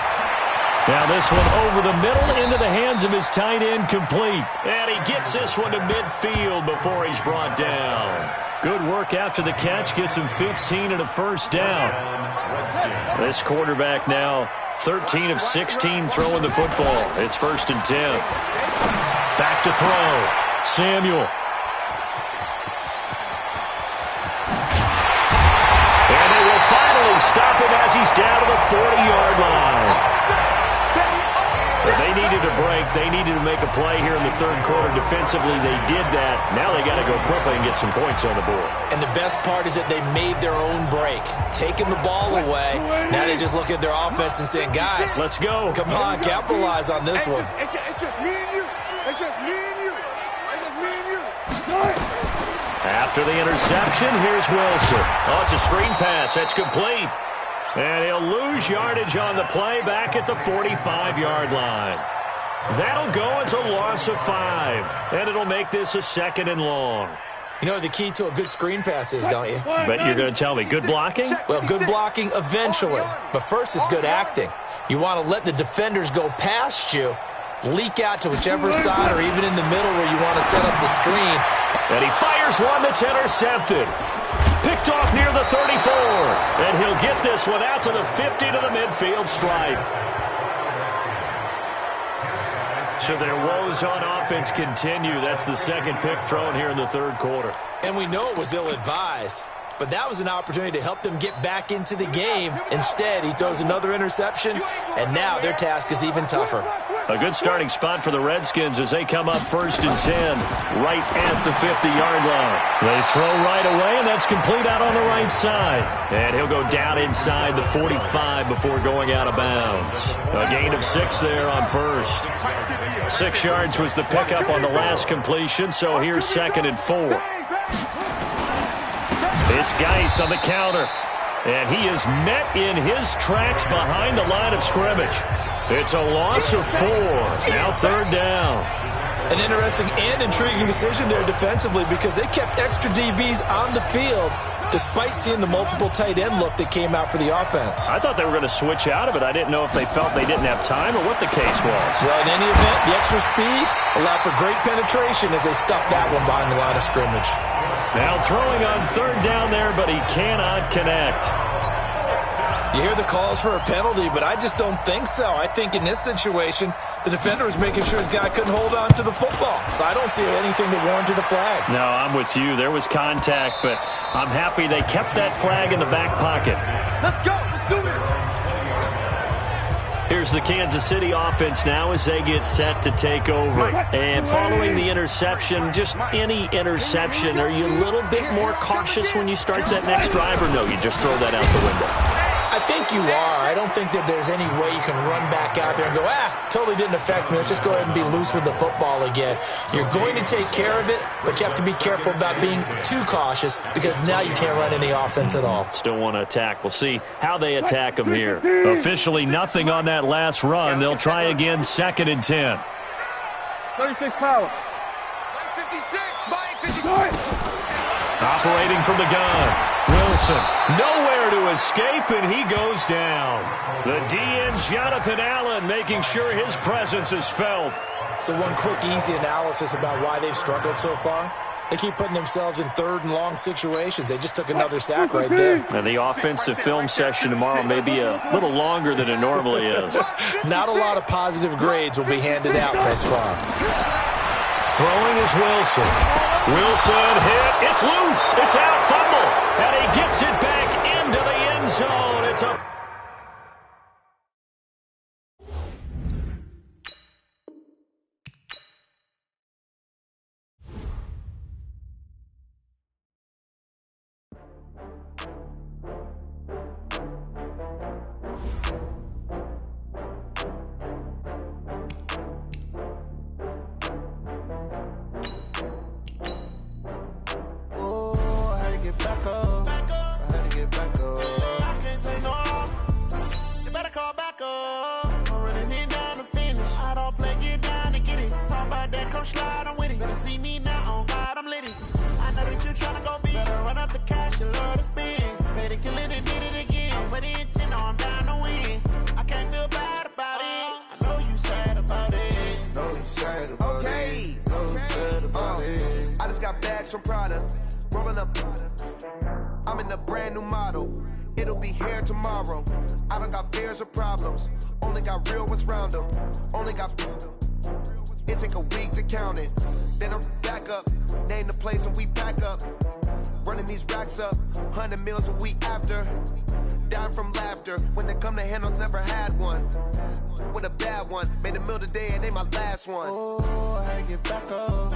Now this one over the middle into the hands of his tight end, complete. And he gets this one to midfield before he's brought down. Good work after the catch, gets him 15 and a first down. This quarterback now 13 of 16 throwing the football. It's 1st and 10. Back to throw. Samuel. And they will finally stop him as he's down to the 40-yard line. But they needed a break. They needed to make a play here in the third quarter. Defensively, they did that. Now they got to go quickly and get some points on the board. And the best part is that they made their own break, taking the ball away. Now they just look at their offense and saying, guys, let's go. Come on, capitalize on this one. It's just me and you. It's just me and you. It's just me and you. After the interception, here's Wilson. Oh, it's a screen pass. That's complete. And he'll lose yardage on the play back at the 45-yard line. That'll go as a loss of 5. And it'll make this a 2nd and long. You know what the key to a good screen pass is, don't you? Bet you're going to tell me. Good blocking? Well, good blocking eventually. But first is good acting. You want to let the defenders go past you, leak out to whichever side or even in the middle where you want to set up the screen. And he fires one that's intercepted. Picked off near the 34. And he'll get this one out to the 50 to the midfield stripe. So their woes on offense continue. That's the 2nd pick thrown here in the third quarter. And we know it was ill-advised. But that was an opportunity to help them get back into the game. Instead, he throws another interception, and now their task is even tougher. A good starting spot for the Redskins as they come up 1st and 10, right at the 50-yard line. They throw right away, and that's complete out on the right side. And he'll go down inside the 45 before going out of bounds. A gain of 6 there on first. 6 yards was the pickup on the last completion, so here's 2nd and 4. It's Geis on the counter, and he is met in his tracks behind the line of scrimmage. It's a loss of 4. Now 3rd down. An interesting and intriguing decision there defensively because they kept extra DBs on the field despite seeing the multiple tight end look that came out for the offense. I thought they were going to switch out of it. I didn't know if they felt they didn't have time or what the case was. Well, in any event, the extra speed allowed for great penetration as they stuffed that one behind the line of scrimmage. Now throwing on 3rd down there, but he cannot connect. You hear the calls for a penalty, but I just don't think so. I think in this situation, the defender was making sure his guy couldn't hold on to the football. So I don't see anything that warranted a flag. No, I'm with you. There was contact, but I'm happy they kept that flag in the back pocket. Let's go. Let's do it. Here's the Kansas City offense now as they get set to take over. And following the interception, just any interception, are you a little bit more cautious when you start that next drive, or no, you just throw that out the window? I think you are. I don't think that there's any way you can run back out there and go, totally didn't affect me. Let's just go ahead and be loose with the football again. You're going to take care of it, but you have to be careful about being too cautious because now you can't run any offense at all. Still want to attack. We'll see how they attack them here. Officially nothing on that last run. They'll try again 2nd and 10. 36 power. 56. Mike 56. Operating from the gun. Wilson, nowhere to escape, and he goes down. The DN, Jonathan Allen, making sure his presence is felt. So one quick, easy analysis about why they've struggled so far. They keep putting themselves in 3rd and long situations. They just took another sack right there. And the offensive film session tomorrow may be a little longer than it normally is. Not a lot of positive grades will be handed out thus far. Throwing is Wilson. Wilson hit. It's loose. It's out. Fumble. And he gets it back into the end zone. It's a bags from Prada. Rolling up. I'm in a brand new model. It'll be here tomorrow. I don't got fears or problems. Only got real ones round them. Only got. It take a week to count it. Then I'm back up. Name the place and we back up. Running these racks up. 100 meals a week after. Dying from laughter. When they come to handles, never had one. With a bad one. Made a meal today and they my last one. Oh, I get back up.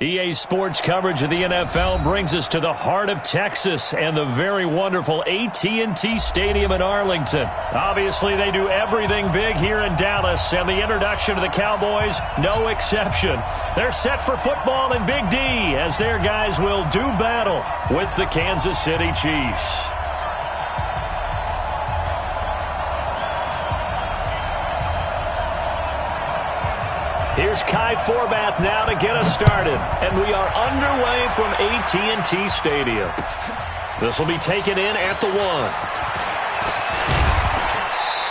EA Sports coverage of the NFL brings us to the heart of Texas and the very wonderful AT&T Stadium in Arlington. Obviously, they do everything big here in Dallas, and the introduction to the Cowboys, no exception. They're set for football in Big D as their guys will do battle with the Kansas City Chiefs. Here's Kai Forbath now to get us started. And we are underway from AT&T Stadium. This will be taken in at the 1.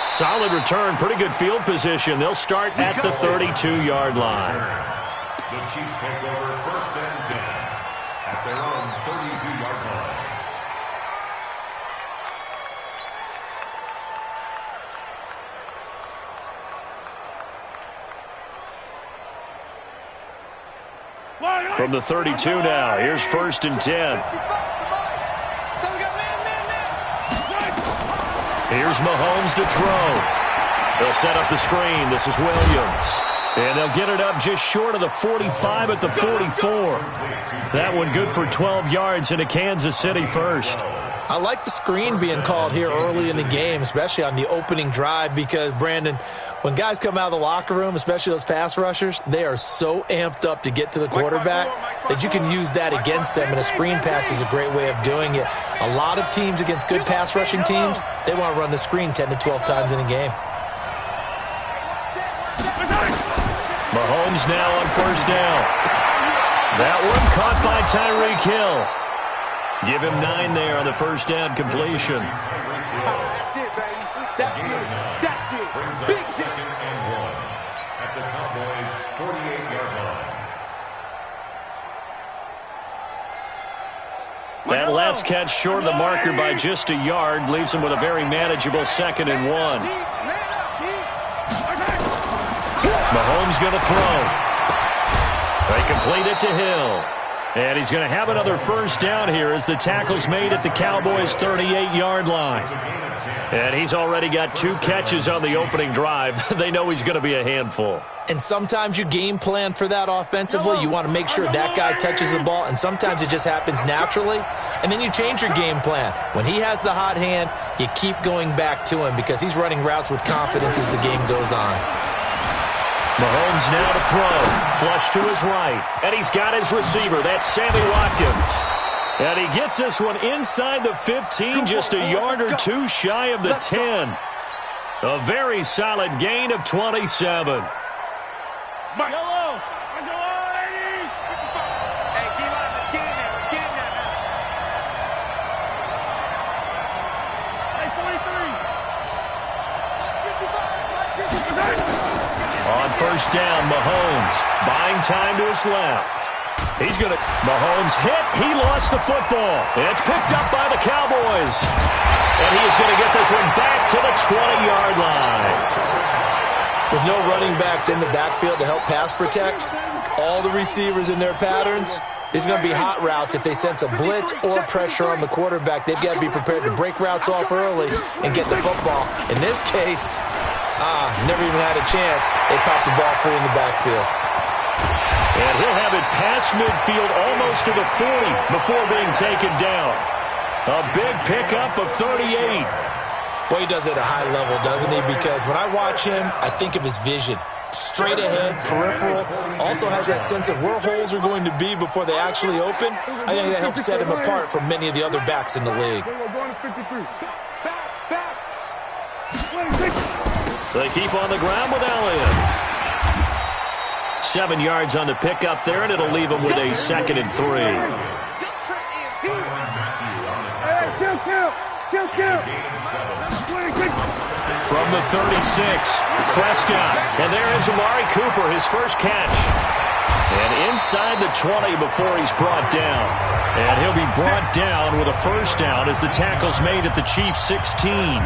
Solid return, pretty good field position. They'll start at the 32-yard line. The Chiefs take over 1st and 10 at their own 32-yard line. From the 32 now, here's 1st and 10. Here's Mahomes to throw. They'll set up the screen. This is Williams. And they'll get it up just short of the 45 at the 44. That one good for 12 yards into Kansas City first. I like the screen being called here early in the game, especially on the opening drive, because, Brandon, when guys come out of the locker room, especially those pass rushers, they are so amped up to get to the quarterback that you can use that against them, and a screen pass is a great way of doing it. A lot of teams against good pass rushing teams, they want to run the screen 10 to 12 times in a game. Mahomes now on 1st down. That one caught by Tyreek Hill. Give him 9 there on the 1st down completion. That's it, baby. That's it. That's it. Big shit. 2nd and 1 at the Cowboys' 48-yard line. That last catch short of the marker by just a yard leaves him with a very manageable 2nd and 1. Mahomes going to throw. They complete it to Hill. And he's going to have another 1st down here as the tackle's made at the Cowboys' 38-yard line. And he's already got 2 catches on the opening drive. They know he's going to be a handful. And sometimes you game plan for that offensively. You want to make sure that guy touches the ball, and sometimes it just happens naturally. And then you change your game plan. When he has the hot hand, you keep going back to him because he's running routes with confidence as the game goes on. Mahomes now to throw. Flush to his right. And he's got his receiver. That's Sammy Watkins. And he gets this one inside the 15, just a yard or 2 shy of the 10. A very solid gain of 27. Yellow. Hey, get on. Let's get in there. Let's get in there now. Hey, 43. On 1st down, Mahomes buying time to his left. He's going to... Mahomes hit. He lost the football. It's picked up by the Cowboys. And he is going to get this one back to the 20-yard line. With no running backs in the backfield to help pass protect, all the receivers in their patterns, these are going to be hot routes. If they sense a blitz or pressure on the quarterback, they've got to be prepared to break routes off early and get the football. In this case, never even had a chance. They popped the ball free in the backfield. And he'll have it past midfield almost to the 40 before being taken down. A big pickup of 38. Boy, he does it at a high level, doesn't he? Because when I watch him, I think of his vision. Straight ahead, peripheral, also has that sense of where holes are going to be before they actually open. I think that helps set him apart from many of the other backs in the league. They keep on the ground with Elliott. 7 yards on the pickup there, and it'll leave him with a 2nd and 3. From the 36, Prescott. And there is Amari Cooper, his first catch. And inside the 20 before he's brought down. And he'll be brought down with a first down as the tackle's made at the Chiefs' 16.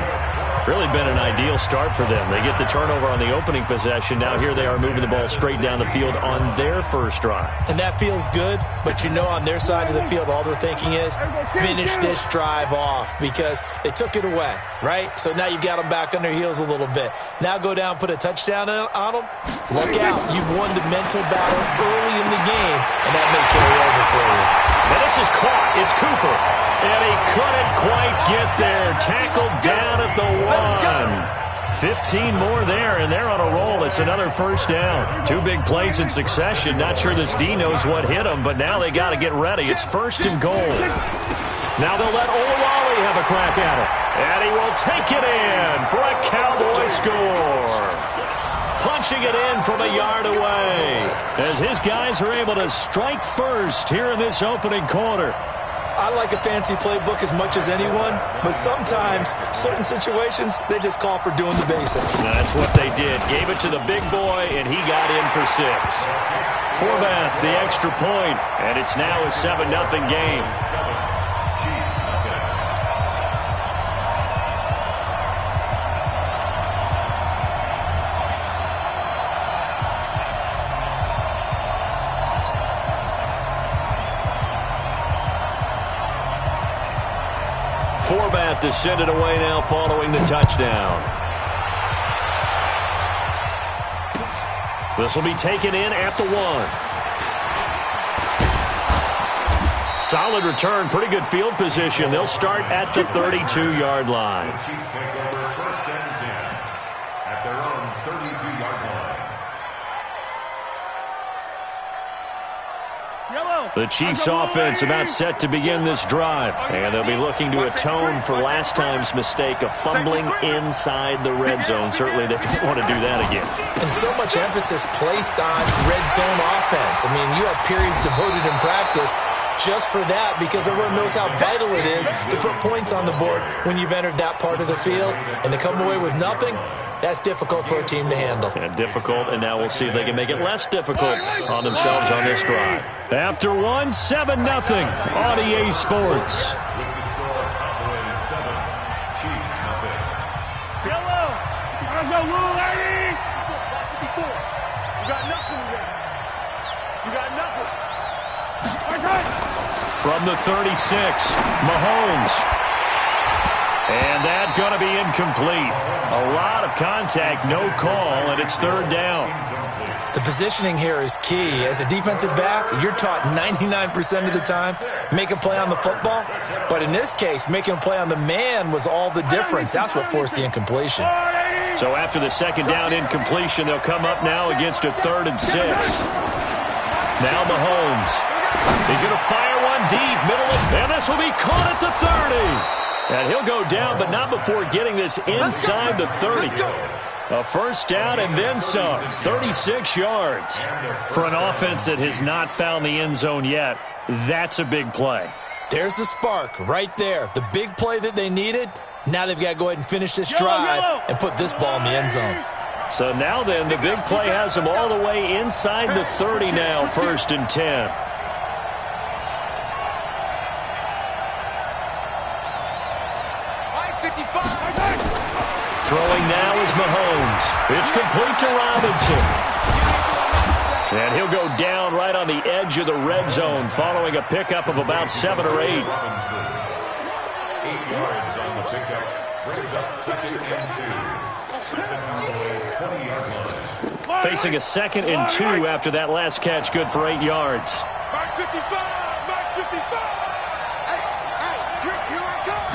Really been an ideal start for them. They get the turnover on the opening possession. Now here they are moving the ball straight down the field on their first drive. And that feels good, but you know on their side of the field, all they're thinking is finish this drive off because they took it away, right? So now you've got them back on their heels a little bit. Now go down, put a touchdown on them. Look out. You've won the mental battle early in the game, and that may carry over for you. Now this is caught. It's Cooper. And he couldn't quite get there. Tackled down at the 1. 15 more there, and they're on a roll. It's another first down. 2 big plays in succession. Not sure this D knows what hit him, but now they got to get ready. It's first and goal. Now they'll let Olawale have a crack at it. And he will take it in for a Cowboy score. Punching it in from a yard away as his guys are able to strike first here in this opening quarter. I like a fancy playbook as much as anyone, but sometimes, certain situations, they just call for doing the basics. That's what they did. Gave it to the big boy, and he got in for 6. Forbath, the extra point, and it's now a 7-0 game. Forbath to send it away now following the touchdown. This will be taken in at the 1. Solid return, pretty good field position. They'll start at the 32-yard line. The Chiefs take over first and 10 at their own 32-yard line. The Chiefs offense about set to begin this drive. And they'll be looking to atone for last time's mistake of fumbling inside the red zone. Certainly they don't want to do that again. And so much emphasis placed on red zone offense. I mean, you have periods devoted in practice just for that because everyone knows how vital it is to put points on the board when you've entered that part of the field. And to come away with nothing, that's difficult for a team to handle. And difficult, and now we'll see if they can make it less difficult on themselves on this drive. After 1, 7-0 on EA Sports. From the 36, Mahomes. And that's going to be incomplete. A lot of contact, no call, and it's third down. The positioning here is key. As a defensive back, you're taught 99% of the time, make a play on the football. But in this case, making a play on the man was all the difference. That's what forced the incompletion. So after the second down incompletion, they'll come up now against a 3rd and 6. Now Mahomes. He's going to fire one deep, middle of, and this will be caught at the 30. And he'll go down, but not before getting this inside the 30. A first down and then some. 36 yards. For an offense that has not found the end zone yet, that's a big play. There's the spark right there. The big play that they needed. Now they've got to go ahead and finish this drive and put this ball in the end zone. So now then, the big play has them all the way inside the 30 now, 1st and 10. Throwing now is Mahomes. It's complete to Robinson. And he'll go down right on the edge of the red zone following a pickup of about 7 or 8. 8 yards on the pickup. Brings up 2nd and 2. 20-yard line. Facing a 2nd and 2 after that last catch, good for 8 yards. Mark 55! Mark 55! Hey, here I come!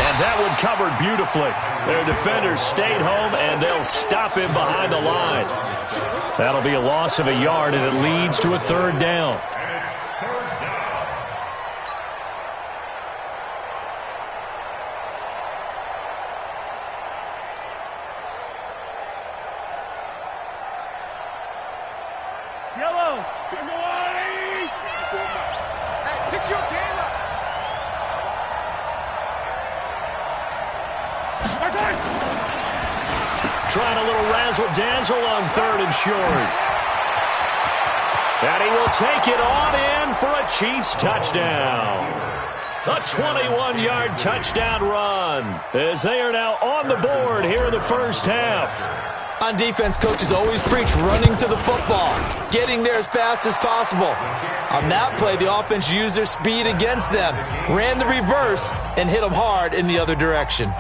And that one covered beautifully. Their defenders stayed home, and they'll stop him behind the line. That'll be a loss of a yard, and it leads to a 3rd down. Yellow! Hey, pick your game up! trying a little razzle-dazzle on 3rd and short. And he will take it on in for a Chiefs touchdown. A 21-yard touchdown run as they are now on the board here in the first half. On defense, coaches always preach running to the football, getting there as fast as possible. On that play, the offense used their speed against them, ran the reverse, and hit them hard in the other direction.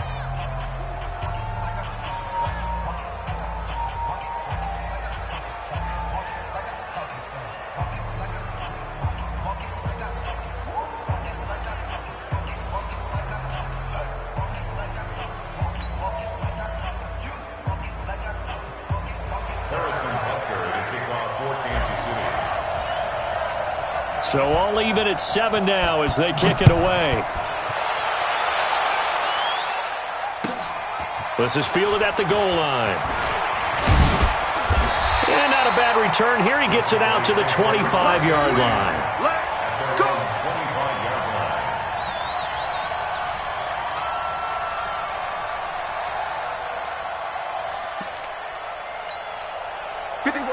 So all even at 7 now as they kick it away. This is fielded at the goal line. And not a bad return here. He gets it out to the 25-yard line.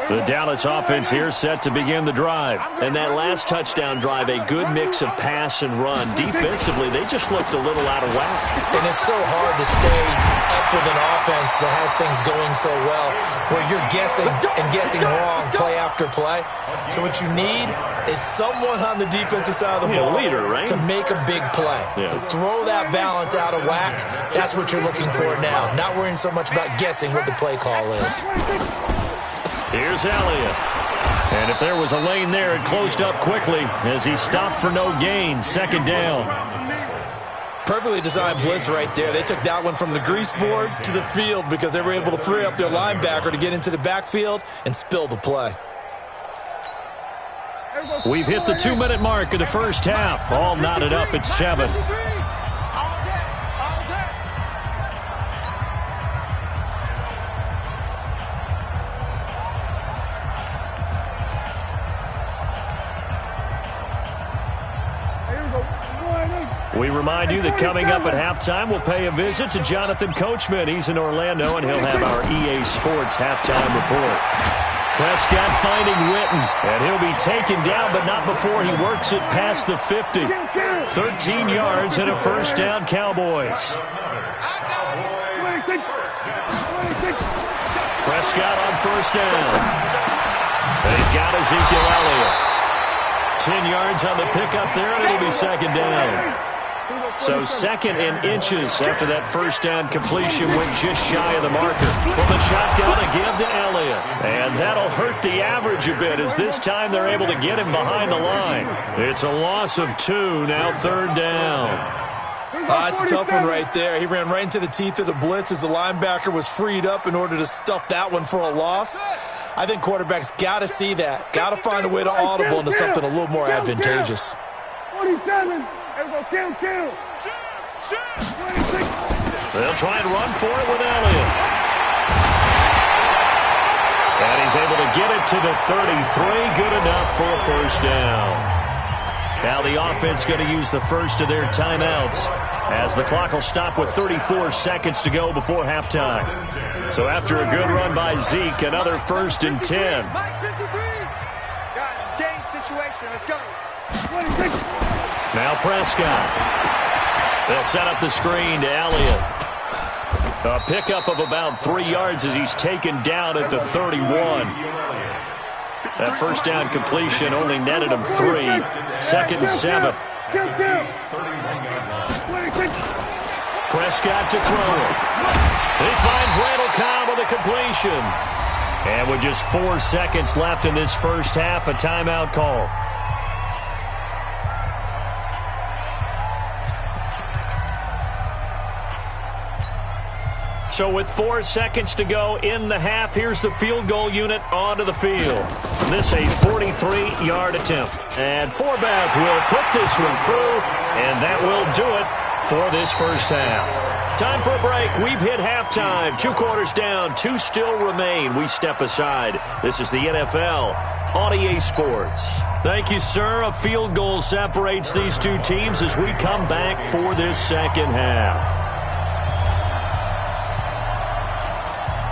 The Dallas offense here set to begin the drive. And that last touchdown drive, a good mix of pass and run. Defensively, they just looked a little out of whack. And it's so hard to stay up with an offense that has things going so well, where you're guessing and guessing wrong play after play. So what you need is someone on the defensive side of the ball leader, right? to make a big play. Throw that balance out of whack. That's what you're looking for now. Not worrying so much about guessing what the play call is. Here's Elliott. And if there was a lane there, it closed up quickly as he stopped for no gain. 2nd down. Perfectly designed blitz right there. They took that one from the grease board to the field because they were able to free up their linebacker to get into the backfield and spill the play. We've hit the 2-minute mark of the first half. All knotted up at 7. We remind you that coming up at halftime, we'll pay a visit to Jonathan Coachman. He's in Orlando, and he'll have our EA Sports halftime report. Prescott finding Witten, and he'll be taken down, but not before he works it past the 50. 13 yards and a first down, Cowboys. Prescott on first down. And he's got Ezekiel Elliott. 10 yards on the pickup there, and it'll be 2nd down. So 2nd and inches after that first down completion went just shy of the marker. From the shotgun, a give to Elliott. And that'll hurt the average a bit as this time they're able to get him behind the line. It's a loss of 2, now 3rd down. It's a tough one right there. He ran right into the teeth of the blitz as the linebacker was freed up in order to stuff that one for a loss. I think quarterbacks got to see that. Got to find a way to audible into something a little more advantageous. 47. Kill. They'll try and run for it with Elliott. And he's able to get it to the 33. Good enough for a first down. Now the offense going to use the first of their timeouts as the clock will stop with 34 seconds to go before halftime. So after a good run by Zeke, another 1st and 10. Guys, it's game situation. Let's go. Now Prescott. They'll set up the screen to Elliott. A pickup of about 3 yards as he's taken down at the 31. That first down completion only netted him 3. 2nd and 7. Prescott to throw it. He finds Randall Cobb with a completion. And with just 4 seconds left in this first half, a timeout call. So with 4 seconds to go in the half, here's the field goal unit onto the field. This a 43-yard attempt. And Forbath will put this one through, and that will do it for this first half. Time for a break. We've hit halftime. 2 quarters down, 2 still remain. We step aside. This is the NFL on EA Sports. Thank you, sir. A field goal separates these 2 teams as we come back for this second half.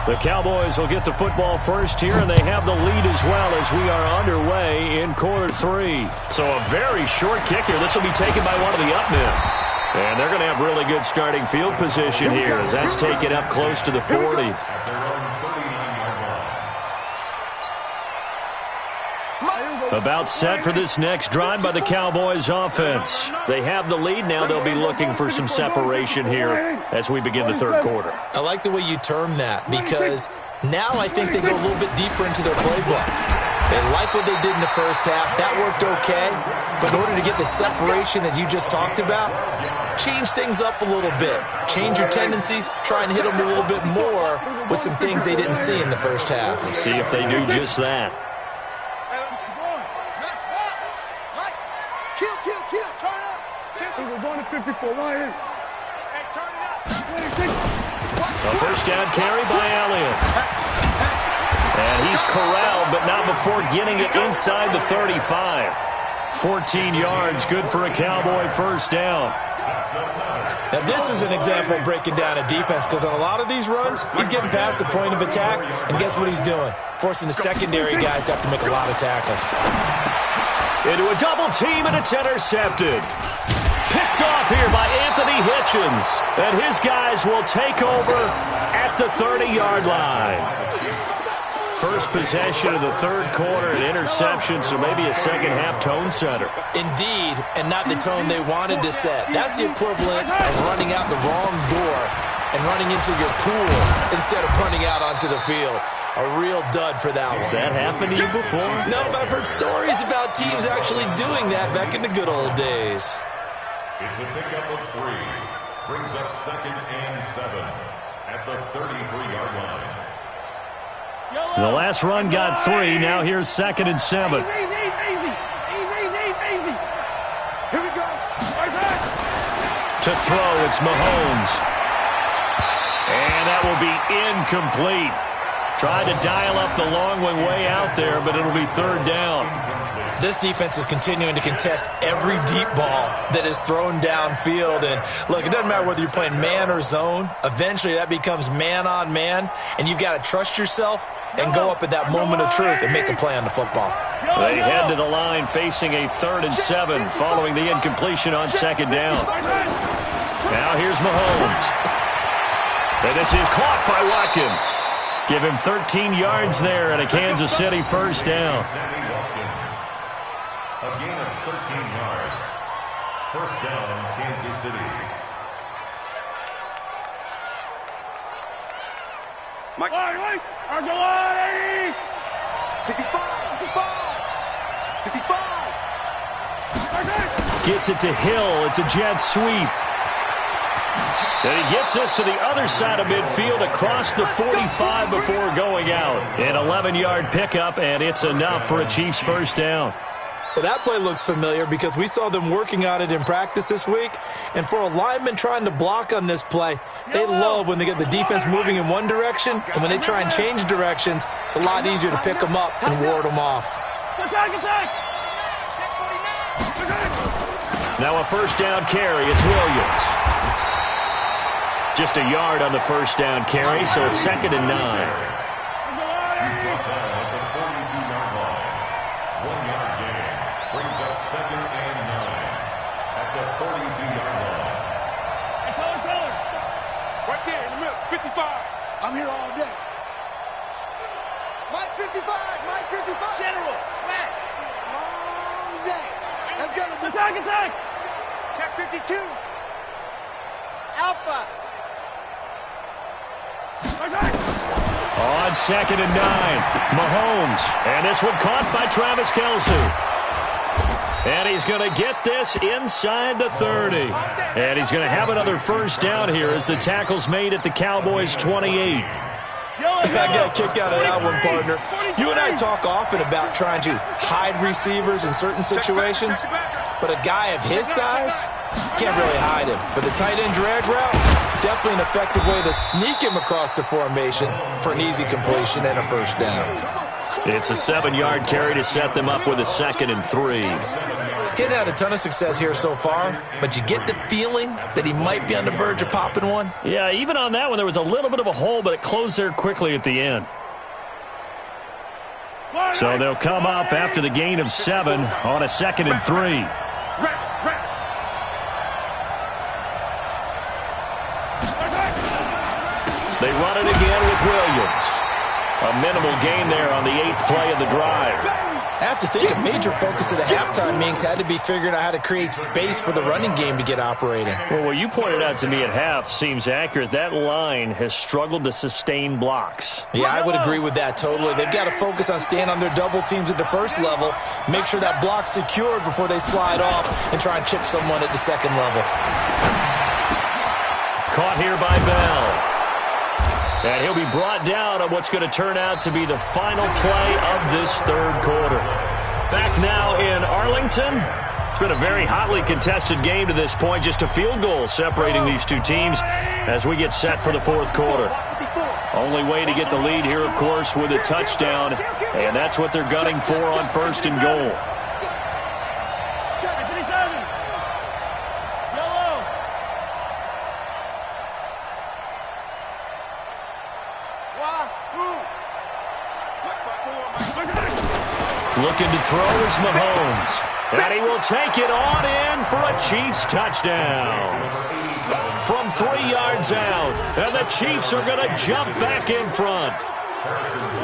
The Cowboys will get the football first here, and they have the lead as well as we are underway in quarter 3. So a very short kick here. This will be taken by one of the up men. And they're going to have really good starting field position here as that's taken up close to the 40. About set for this next drive by the Cowboys offense. They have the lead now. They'll be looking for some separation here as we begin the third quarter. I like the way you term that because now I think they go a little bit deeper into their playbook. They like what they did in the first half. That worked okay. But in order to get the separation that you just talked about, change things up a little bit. Change your tendencies. Try and hit them a little bit more with some things they didn't see in the first half. We'll see if they do just that. A first down carry by Elliott. And he's corralled, but not before getting it inside the 35. 14 yards, good for a Cowboy first down. Now, this is an example of breaking down a defense because on a lot of these runs, he's getting past the point of attack, and guess what he's doing? Forcing the secondary guys to have to make a lot of tackles. Into a double team, and it's intercepted. Picked off here by Anthony Hitchens. And his guys will take over at the 30-yard line. First possession of the third quarter, an interception, so maybe a second-half tone setter. Indeed, and not the tone they wanted to set. That's the equivalent of running out the wrong door and running into your pool instead of running out onto the field. A real dud for that one. Has that happened to you before? No, but I've heard stories about teams actually doing that back in the good old days. It's a pickup of 3. Brings up 2nd and 7 at the 33-yard line. The last run got 3. Now here's 2nd and 7. Easy. Here we go. To throw, it's Mahomes. And that will be incomplete. Tried to dial up the long way out there, but it'll be third down. This defense is continuing to contest every deep ball that is thrown downfield. And, look, it doesn't matter whether you're playing man or zone. Eventually, that becomes man-on-man, and you've got to trust yourself and go up at that moment of truth and make a play on the football. They head to the line facing a 3rd and 7 following the incompletion on 2nd down. Now here's Mahomes. And this is caught by Watkins. Give him 13 yards there and a Kansas City first down. A gain of 13 yards. First down, Kansas City. Mike. 65. Gets it to Hill. It's a jet sweep. And he gets us to the other side of midfield across the 45 before going out. An 11-yard pickup, and it's enough for a Chiefs first down. Well, that play looks familiar because we saw them working on it in practice this week. And for a lineman trying to block on this play, they love when they get the defense moving in one direction. And when they try and change directions, it's a lot easier to pick them up and ward them off. Now a first down carry. It's Williams. Just a yard on the first down carry, so it's 2nd and 9. I'm here all day. Mike 55. General. West. Long day. That's going to be. Attack. Check 52. Alpha. On 2nd and 9. Mahomes. And this one caught by Travis Kelce. And he's going to get this inside the 30. And he's going to have another first down here as the tackle's made at the Cowboys' 28. I got a kick out of that one, partner. You and I talk often about trying to hide receivers in certain situations, but a guy of his size can't really hide him. But the tight end drag route, definitely an effective way to sneak him across the formation for an easy completion and a first down. It's a 7-yard carry to set them up with a 2nd and 3. He hadn't had a ton of success here so far, but you get the feeling that he might be on the verge of popping one. Yeah, even on that one, there was a little bit of a hole, but it closed there quickly at the end. So they'll come up after the gain of 7 on a 2nd and 3. They run it again with Williams. A minimal gain there on the 8th play of the drive. I have to think a major focus of the halftime meetings had to be figuring out how to create space for the running game to get operating. Well, what you pointed out to me at half seems accurate. That line has struggled to sustain blocks. Yeah, I would agree with that totally. They've got to focus on staying on their double teams at the first level, make sure that block's secured before they slide off and try and chip someone at the second level. Caught here by Bell. And he'll be brought down on what's going to turn out to be the final play of this 3rd quarter. Back now in Arlington. It's been a very hotly contested game to this point. Just a field goal separating these two teams as we get set for the 4th quarter. Only way to get the lead here, of course, with a touchdown. And that's what they're gunning for on 1st and goal. Looking to throw is Mahomes. And he will take it on in for a Chiefs touchdown. From 3 yards out. And the Chiefs are going to jump back in front.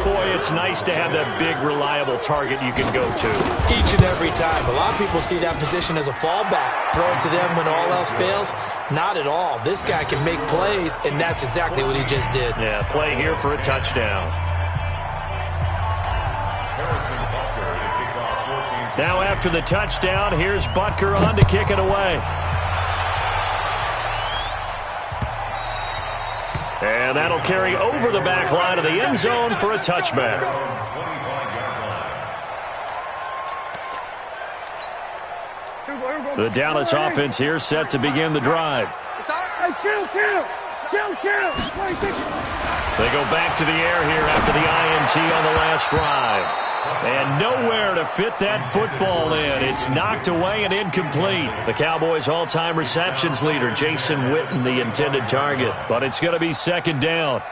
Boy, it's nice to have that big, reliable target you can go to. Each and every time. A lot of people see that position as a fallback. Throw it to them when all else fails. Not at all. This guy can make plays, and that's exactly what he just did. Yeah, play here for a touchdown. Now after the touchdown, here's Butker on to kick it away. And that'll carry over the back line of the end zone for a touchback. The Dallas offense here set to begin the drive. They go back to the air here after the INT on the last drive. And nowhere to fit that football in. It's knocked away and incomplete. The Cowboys' all-time receptions leader, Jason Witten, the intended target. But it's going to be 2nd down.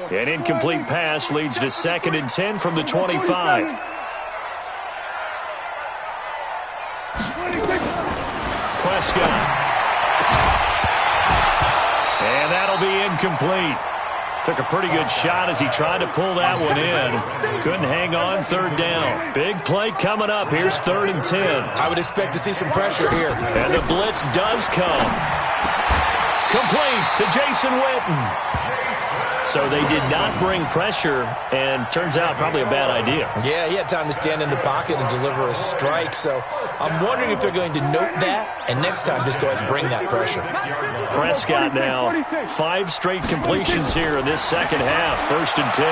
An incomplete pass leads to 2nd and 10 from the 25. Prescott. And that'll be incomplete. Took a pretty good shot as he tried to pull that one in. Couldn't hang on 3rd down. Big play coming up. Here's 3rd and 10. I would expect to see some pressure here. And the blitz does come. Complete to Jason Witten. So they did not bring pressure, and turns out probably a bad idea. Yeah, he had time to stand in the pocket and deliver a strike. So I'm wondering if they're going to note that, and next time just go ahead and bring that pressure. Prescott now, 5 straight completions here in this 2nd half. 1st and 10.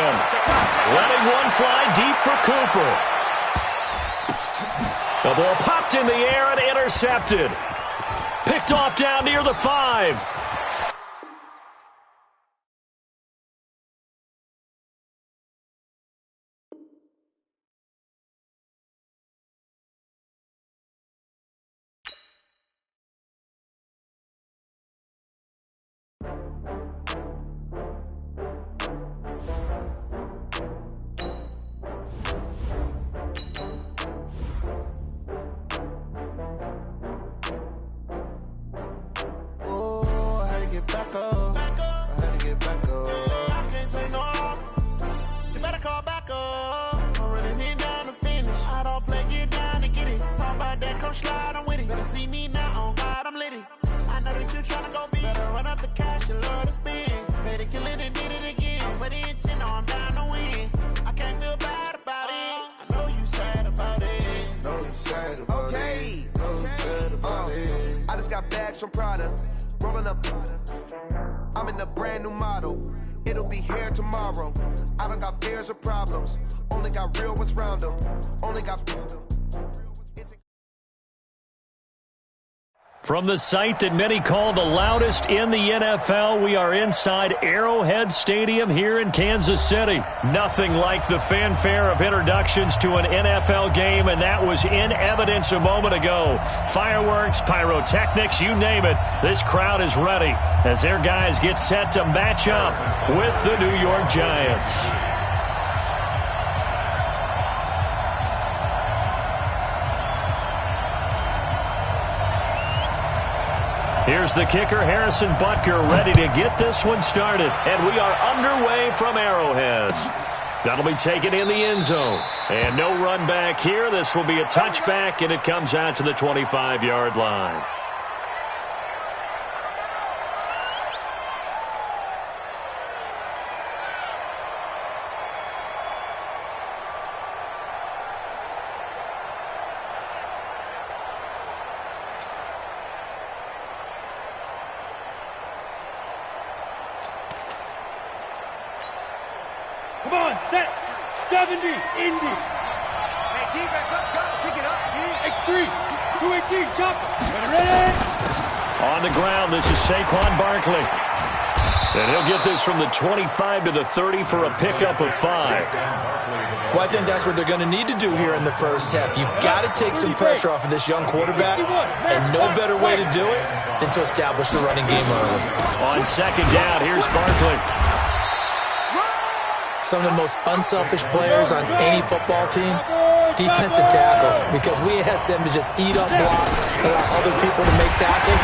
Letting one fly deep for Cooper. The ball popped in the air and intercepted. Picked off down near the 5. From Prada, rolling up. I'm in a brand new model. It'll be here tomorrow. I don't got fears or problems. Only got real ones round them. Only got. From the site that many call the loudest in the NFL, we are inside Arrowhead Stadium here in Kansas City. Nothing like the fanfare of introductions to an NFL game, and that was in evidence a moment ago. Fireworks, pyrotechnics, you name it. This crowd is ready as their guys get set to match up with the New York Giants. Here's the kicker, Harrison Butker, ready to get this one started. And we are underway from Arrowhead. That'll be taken in the end zone. And no run back here. This will be a touchback, and it comes out to the 25-yard line. Come on, set. 70, Indy. Hey, defense, let's go. Pick it up, D. X3, 218, chop. Ready? On the ground, this is Saquon Barkley. And he'll get this from the 25 to the 30 for a pickup of 5. Well, I think that's what they're going to need to do here in the first half. You've got to take some pressure off of this young quarterback, and no better way to do it than to establish the running game early. On second down, here's Barkley. Some of the most unselfish players on any football team, defensive tackles, because we ask them to just eat up blocks and allow other people to make tackles.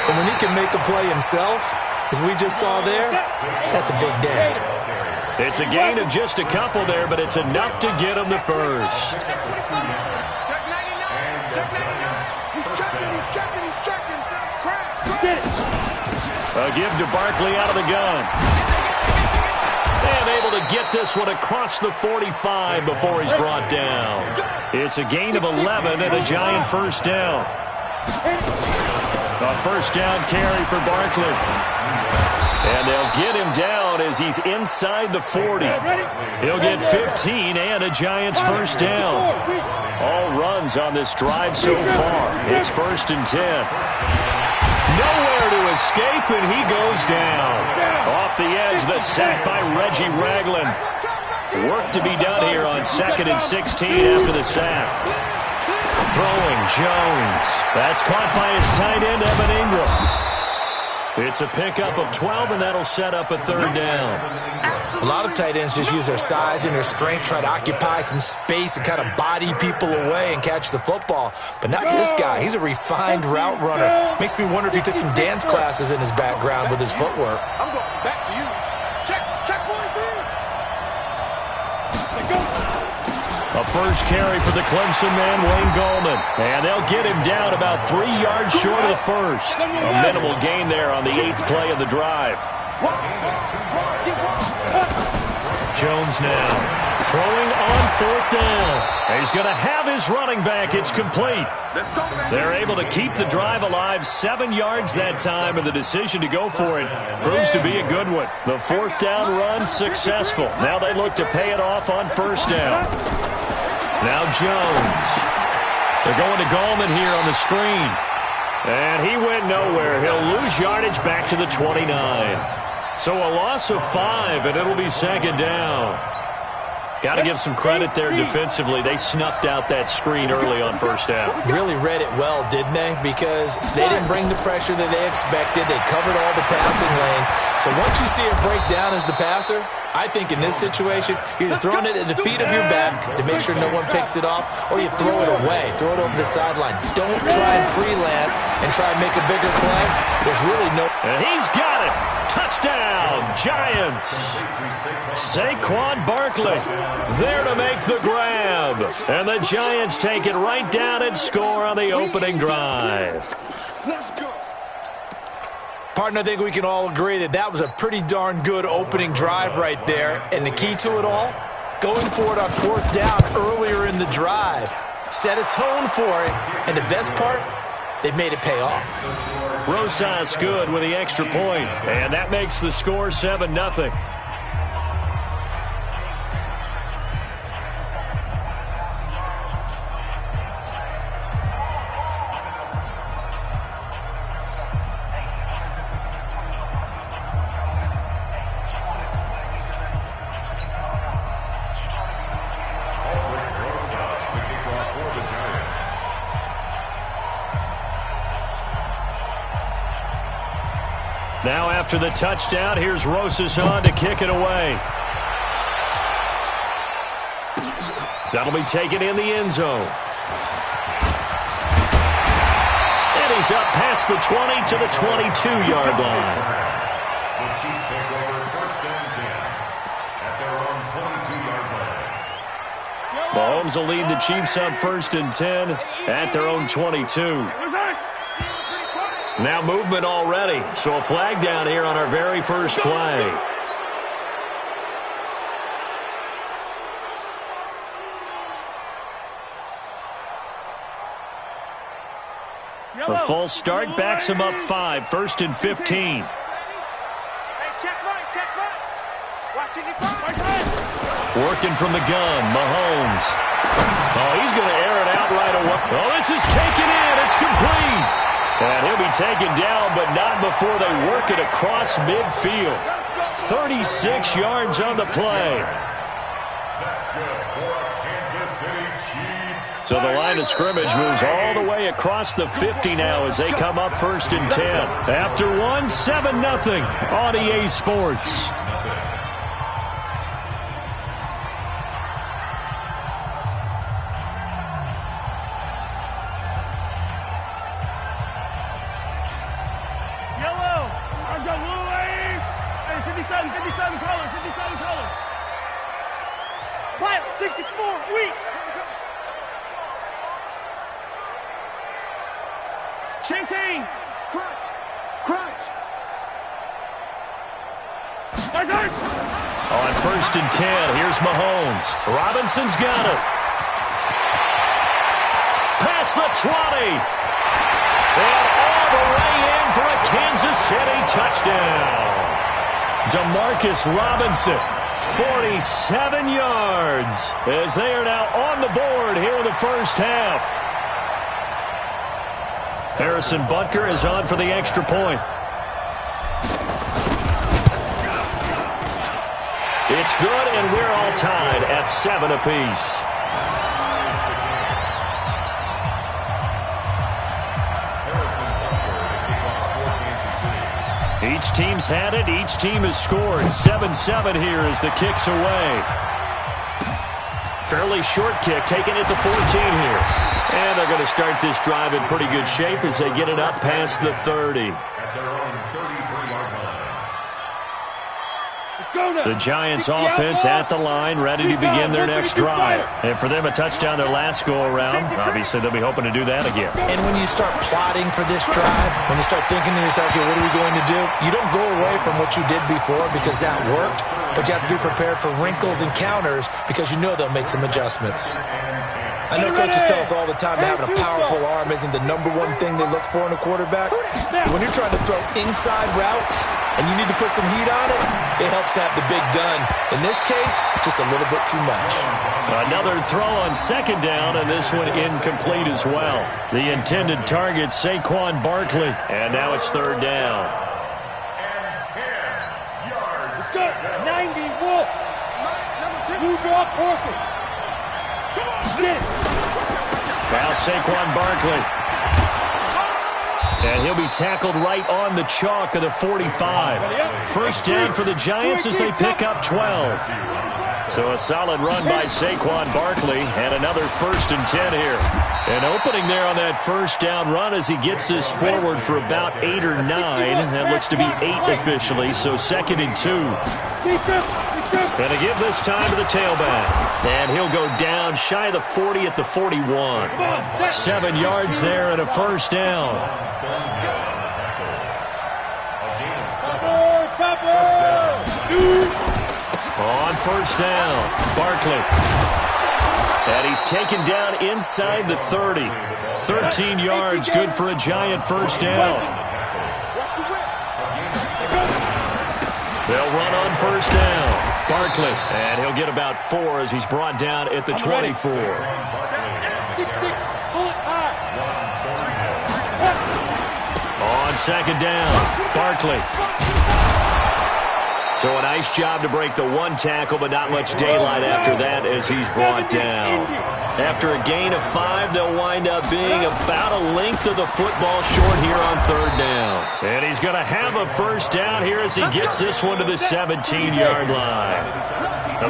And when he can make a play himself, as we just saw there, that's a big day. It's a gain of just a couple there, but it's enough to get him the first. Check 99. Check 99. He's checking. Crash. A give to Barkley out of the gun. And able to get this one across the 45 before he's brought down. It's a gain of 11 and a Giant first down. A first down carry for Barkley. And they'll get him down as he's inside the 40. He'll get 15 and a Giants first down. All runs on this drive so far. It's 1st and 10. Nowhere to escape, and he goes down. Off the edge, the sack by Reggie Ragland. Work to be done here on 2nd and 16 after the sack. Throwing Jones. That's caught by his tight end, Evan Ingram. It's a pickup of 12, and that'll set up a 3rd down. A lot of tight ends just use their size and their strength, try to occupy some space and kind of body people away and catch the football. But not this guy. He's a refined route runner. Makes me wonder if he took some dance classes in his background with his footwork. I'm going back to you. Check 43. A first carry for the Clemson man, Wayne Gallman. And they'll get him down about 3 yards short of the first. A minimal gain there on the 8th play of the drive. Jones now throwing on 4th down. He's going to have his running back. It's complete. They're able to keep the drive alive, 7 yards that time, and the decision to go for it proves to be a good one. The 4th down run successful. Now they look to pay it off on 1st down. Now Jones. They're going to Gallman here on the screen. And he went nowhere. He'll lose yardage back to the 29. So a loss of 5, and it'll be 2nd down. Got to give some credit there defensively. They snuffed out that screen early on 1st down. Really read it well, didn't they? Because they didn't bring the pressure that they expected. They covered all the passing lanes. So once you see it break down as the passer, I think in this situation, you're either throwing it at the feet of your back to make sure no one picks it off, or you throw it away, throw it over the sideline. Don't try and freelance and try and make a bigger play. There's really no... And he's got it. Touchdown, Giants. Saquon Barkley there to make the grab. And the Giants take it right down and score on the opening drive. Let's go. Partner, I think we can all agree that that was a pretty darn good opening drive right there. And the key to it all, going for it on 4th down earlier in the drive. Set a tone for it. And the best part, they've made it pay off. Rosas good with the extra point. And that makes the score 7-0. Now after the touchdown, here's Rosas on to kick it away. That'll be taken in the end zone. And he's up past the 20 to the 22-yard line. The Chiefs take over first and 10 at their own 22-yard line. Mahomes will lead the Chiefs up first and 10 at their own 22. Now movement already, so a flag down here on our very first play. A false start backs him up 5, first and 15. Working from the gun, Mahomes. Oh, he's going to air it out right away. Oh, this is taken in. It's complete. And he'll be taken down, but not before they work it across midfield. 36 yards on the play. That's good for a Kansas City Chiefs. So the line of scrimmage moves all the way across the 50 now as they come up first and 10. After one, 7-0 on EA Sports. On first and 10, here's Mahomes. Robinson's got it. Past the 20. And all the way in for a Kansas City touchdown. Demarcus Robinson, 47 yards, as they are now on the board here in the first half. Harrison Butker is on for the extra point. It's good, and we're all tied at 7 apiece. Each team's had it. Each team has scored. 7-7 here as the kick's away. Fairly short kick, taken at the 14 here. And they're going to start this drive in pretty good shape as they get it up past the 30. The Giants offense at the line, ready to begin their next drive. And for them, a touchdown their last go-around. Obviously, they'll be hoping to do that again. And when you start plotting for this drive, when you start thinking to yourself, okay, what are we going to do? You don't go away from what you did before because that worked, but you have to be prepared for wrinkles and counters because you know they'll make some adjustments. I know coaches tell us all the time that having a powerful arm isn't the #1 thing they look for in a quarterback. When you're trying to throw inside routes and you need to put some heat on it, it helps have the big gun. In this case, just a little bit too much. Another throw on second down, and this one incomplete as well. The intended target, Saquon Barkley. And now it's third down. Let's go. 90 Wolf. You drop perfect. Now Saquon Barkley. And he'll be tackled right on the chalk of the 45. First down for the Giants as they pick up 12. So a solid run by Saquon Barkley and another first and 10 here. And opening there on that first down run as he gets this forward for about 8 or 9. That looks to be 8 officially, so second and 2. Gonna give this time to the tailback. And he'll go down shy of the 40 at the 41. 7 yards there and a first down. On first down, Barkley. And he's taken down inside the 30. 13 yards, good for a Giant first down. They'll run on first down. Barkley, and he'll get about 4 as he's brought down at the 24. On second down, Barkley. So a nice job to break the one tackle, but not much daylight after that as he's brought down. After a gain of 5, they'll wind up being about a length of the football short here on third down. And he's going to have a first down here as he gets this one to the 17-yard line.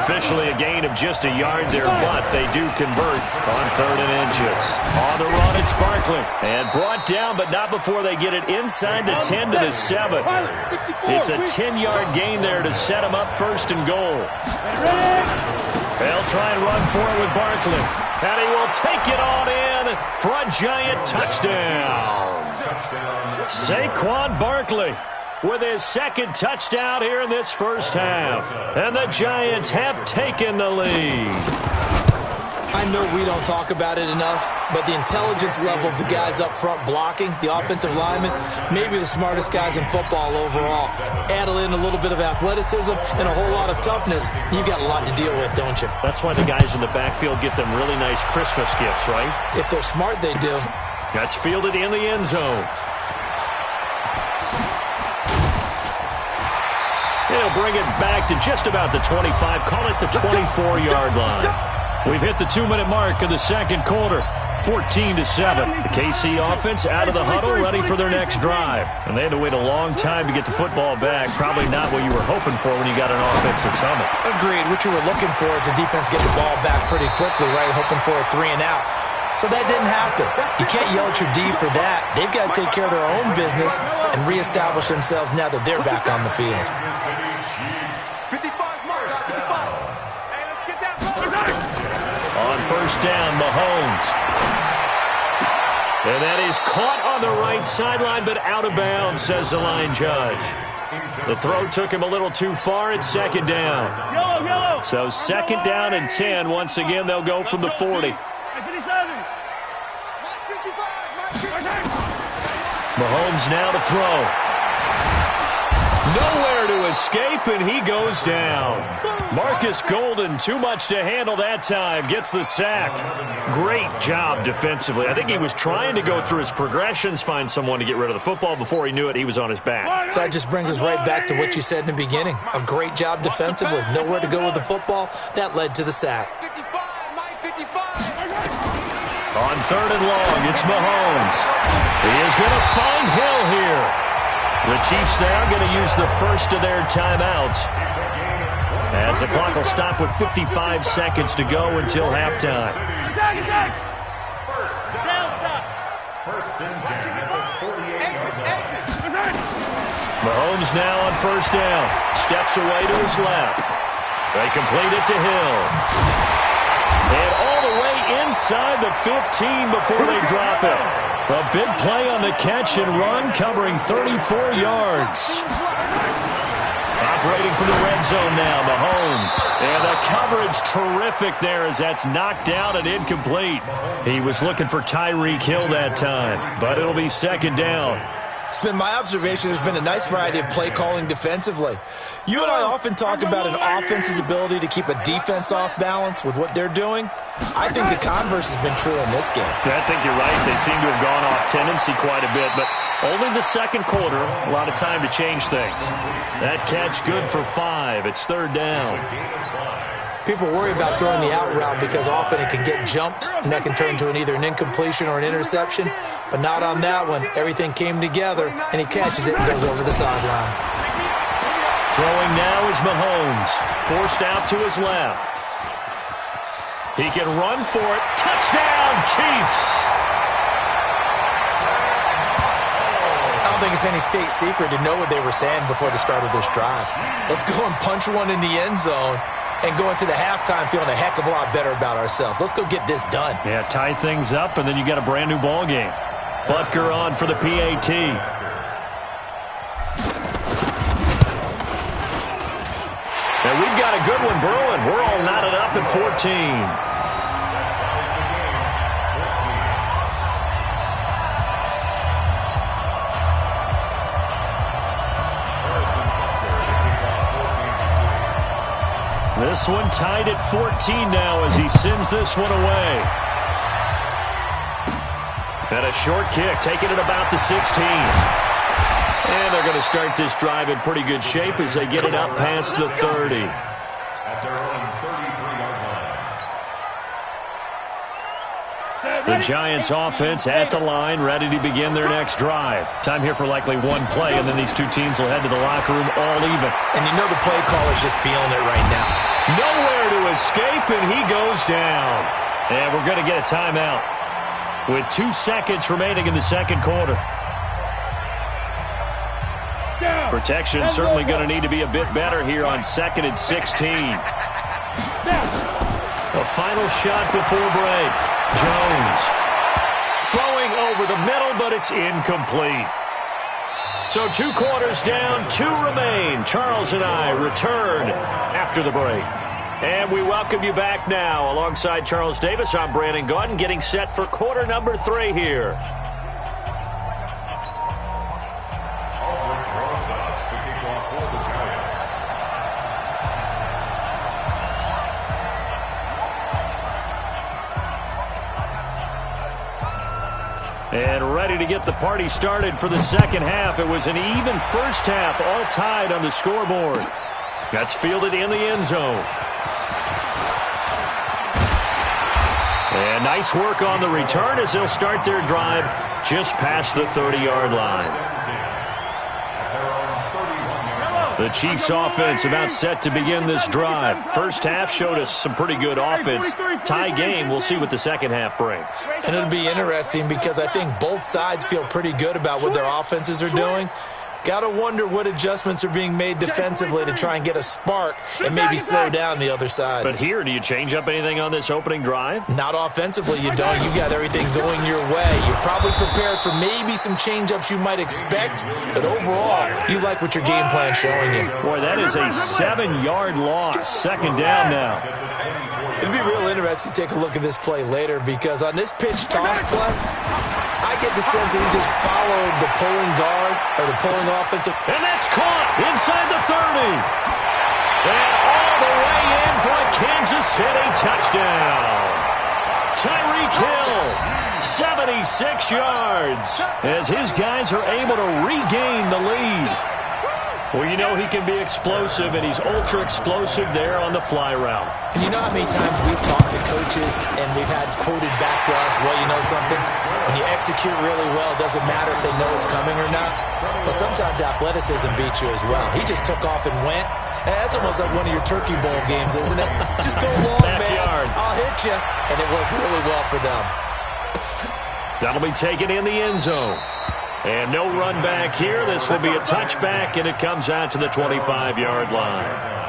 Officially a gain of just a yard there, but they do convert on 3rd and inches. On the run, it's Barkley. And brought down, but not before they get it inside the 10 to the 7. It's a 10-yard gain there to set him up 1st and goal. They'll try and run for it with Barkley. And he will take it on in for a giant touchdown. Saquon Barkley with his 2nd touchdown here in this first half. And the Giants have taken the lead. I know we don't talk about it enough, but the intelligence level of the guys up front blocking, the offensive linemen, maybe the smartest guys in football overall. Add in a little bit of athleticism and a whole lot of toughness, you've got a lot to deal with, don't you? That's why the guys in the backfield get them really nice Christmas gifts, right? If they're smart, they do. That's fielded in the end zone. He'll bring it back to just about the 25, call it the 24-yard line. We've hit the 2-minute mark of the second quarter, 14-7. The KC offense out of the huddle, ready for their next drive. And they had to wait a long time to get the football back. Probably not what you were hoping for when you got an offense that's humming. Agreed. What you were looking for is the defense get the ball back pretty quickly, right? Hoping for a 3 and out. So that didn't happen. You can't yell at your D for that. They've got to take care of their own business and reestablish themselves now that they're back on the field. On first down, Mahomes. And that is caught on the right sideline, but out of bounds, says the line judge. The throw took him a little too far. It's 2nd down. So 2nd down and 10. Once again, they'll go from the 40. Mahomes now to throw. Nowhere to escape, and he goes down. Marcus Golden, too much to handle that time, gets the sack. Great job defensively. I think he was trying to go through his progressions, find someone to get rid of the football. Before he knew it, he was on his back. So that just brings us right back to what you said in the beginning. A great job defensively. Nowhere to go with the football. That led to the sack. On 3rd and long, it's Mahomes. He is going to find Hill here. The Chiefs now going to use the first of their timeouts, as the clock will stop with 55 seconds to go until halftime. First and 10 at the 48-yard line. Mahomes now on first down. Steps away to his left. They complete it to Hill. And all the way inside the 15 before they drop it. A big play on the catch and run, covering 34 yards. Operating from the red zone now, Mahomes. And the coverage terrific there as that's knocked down and incomplete. He was looking for Tyreek Hill that time, but it'll be 2nd down. It's been my observation there's been a nice variety of play calling defensively. You and I often talk about an offense's ability to keep a defense off balance with what they're doing. I think the converse has been true in this game. I think you're right. They seem to have gone off tendency quite a bit, but only the second quarter, a lot of time to change things. That catch good for 5. It's 3rd down. People worry about throwing the out route because often it can get jumped, and that can turn into either an incompletion or an interception. But not on that one. Everything came together, and he catches it and goes over the sideline. Throwing now is Mahomes. Forced out to his left. He can run for it. Touchdown, Chiefs! I don't think it's any state secret to know what they were saying before the start of this drive. Let's go and punch one in the end zone and go into the halftime feeling a heck of a lot better about ourselves. Let's go get this done. Yeah, tie things up, and then you got a brand new ball game. Butker on for the PAT. And we've got a good one brewing. We're all knotted up at 14. This one tied at 14 now as he sends this one away. And a short kick, taking it about the 16. And they're going to start this drive in pretty good shape as they get it up past the 30. At their own 33-yard line. The Giants offense at the line, ready to begin their next drive. Time here for likely one play, and then these two teams will head to the locker room all even. And you know the play caller's just feeling it right now. Nowhere to escape, and he goes down. And we're going to get a timeout with 2 seconds remaining in the second quarter. Protection certainly going to need to be a bit better here on 2nd and 16. A final shot before break. Jones throwing over the middle, but it's incomplete. So 2 quarters down, 2 remain. Charles and I return after the break. And we welcome you back now. Alongside Charles Davis, I'm Brandon Gaudin, getting set for quarter number 3 here. And ready to get the party started for the second half. It was an even first half, all tied on the scoreboard. That's fielded in the end zone. And nice work on the return as they'll start their drive just past the 30-yard line. The Chiefs offense about set to begin this drive. First half showed us some pretty good offense. Tie game, we'll see what the second half brings. And it'll be interesting because I think both sides feel pretty good about what their offenses are doing. Got to wonder what adjustments are being made defensively to try and get a spark and maybe slow down the other side. But here, do you change up anything on this opening drive? Not offensively, you don't. You got everything going your way. You're probably prepared for maybe some change-ups you might expect, but overall, you like what your game plan's showing you. Boy, that is a 7-yard loss. Second down now. It'd be real interesting to take a look at this play later because on this pitch toss play, I get the sense that he just followed the pulling guard or the pulling offensive. And that's caught inside the 30. And all the way in for a Kansas City touchdown. Tyreek Hill, 76 yards, as his guys are able to regain the lead. Well, you know he can be explosive, and he's ultra-explosive there on the fly route. And you know how many times we've talked to coaches and we've had quoted back to us, well, you know something? When you execute really well, it doesn't matter if they know it's coming or not. But sometimes athleticism beats you as well. He just took off and went. And that's almost like one of your Turkey Bowl games, isn't it? Just go long, Backyard. Man. I'll hit you. And it worked really well for them. That'll be taken in the end zone. And no run back here. This will be a touchback, and it comes out to the 25-yard line.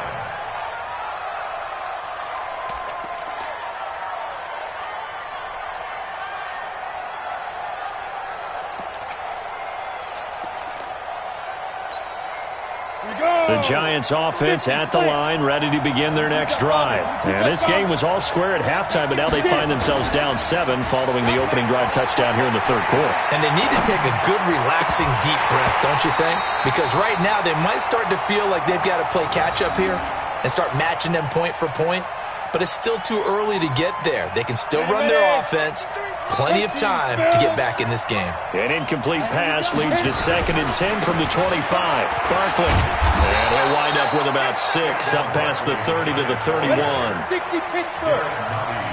The Giants offense at the line, ready to begin their next drive. And this game was all square at halftime, but now they find themselves down 7 following the opening drive touchdown here in the third quarter. And they need to take a good, relaxing, deep breath, don't you think? Because right now they might start to feel like they've got to play catch-up here and start matching them point for point. But it's still too early to get there. They can still run their offense. Plenty of time to get back in this game. An incomplete pass leads to 2nd and 10 from the 25. Barkley. And he'll wind up with about 6 up past the 30 to the 31. 60 Pittsburgh.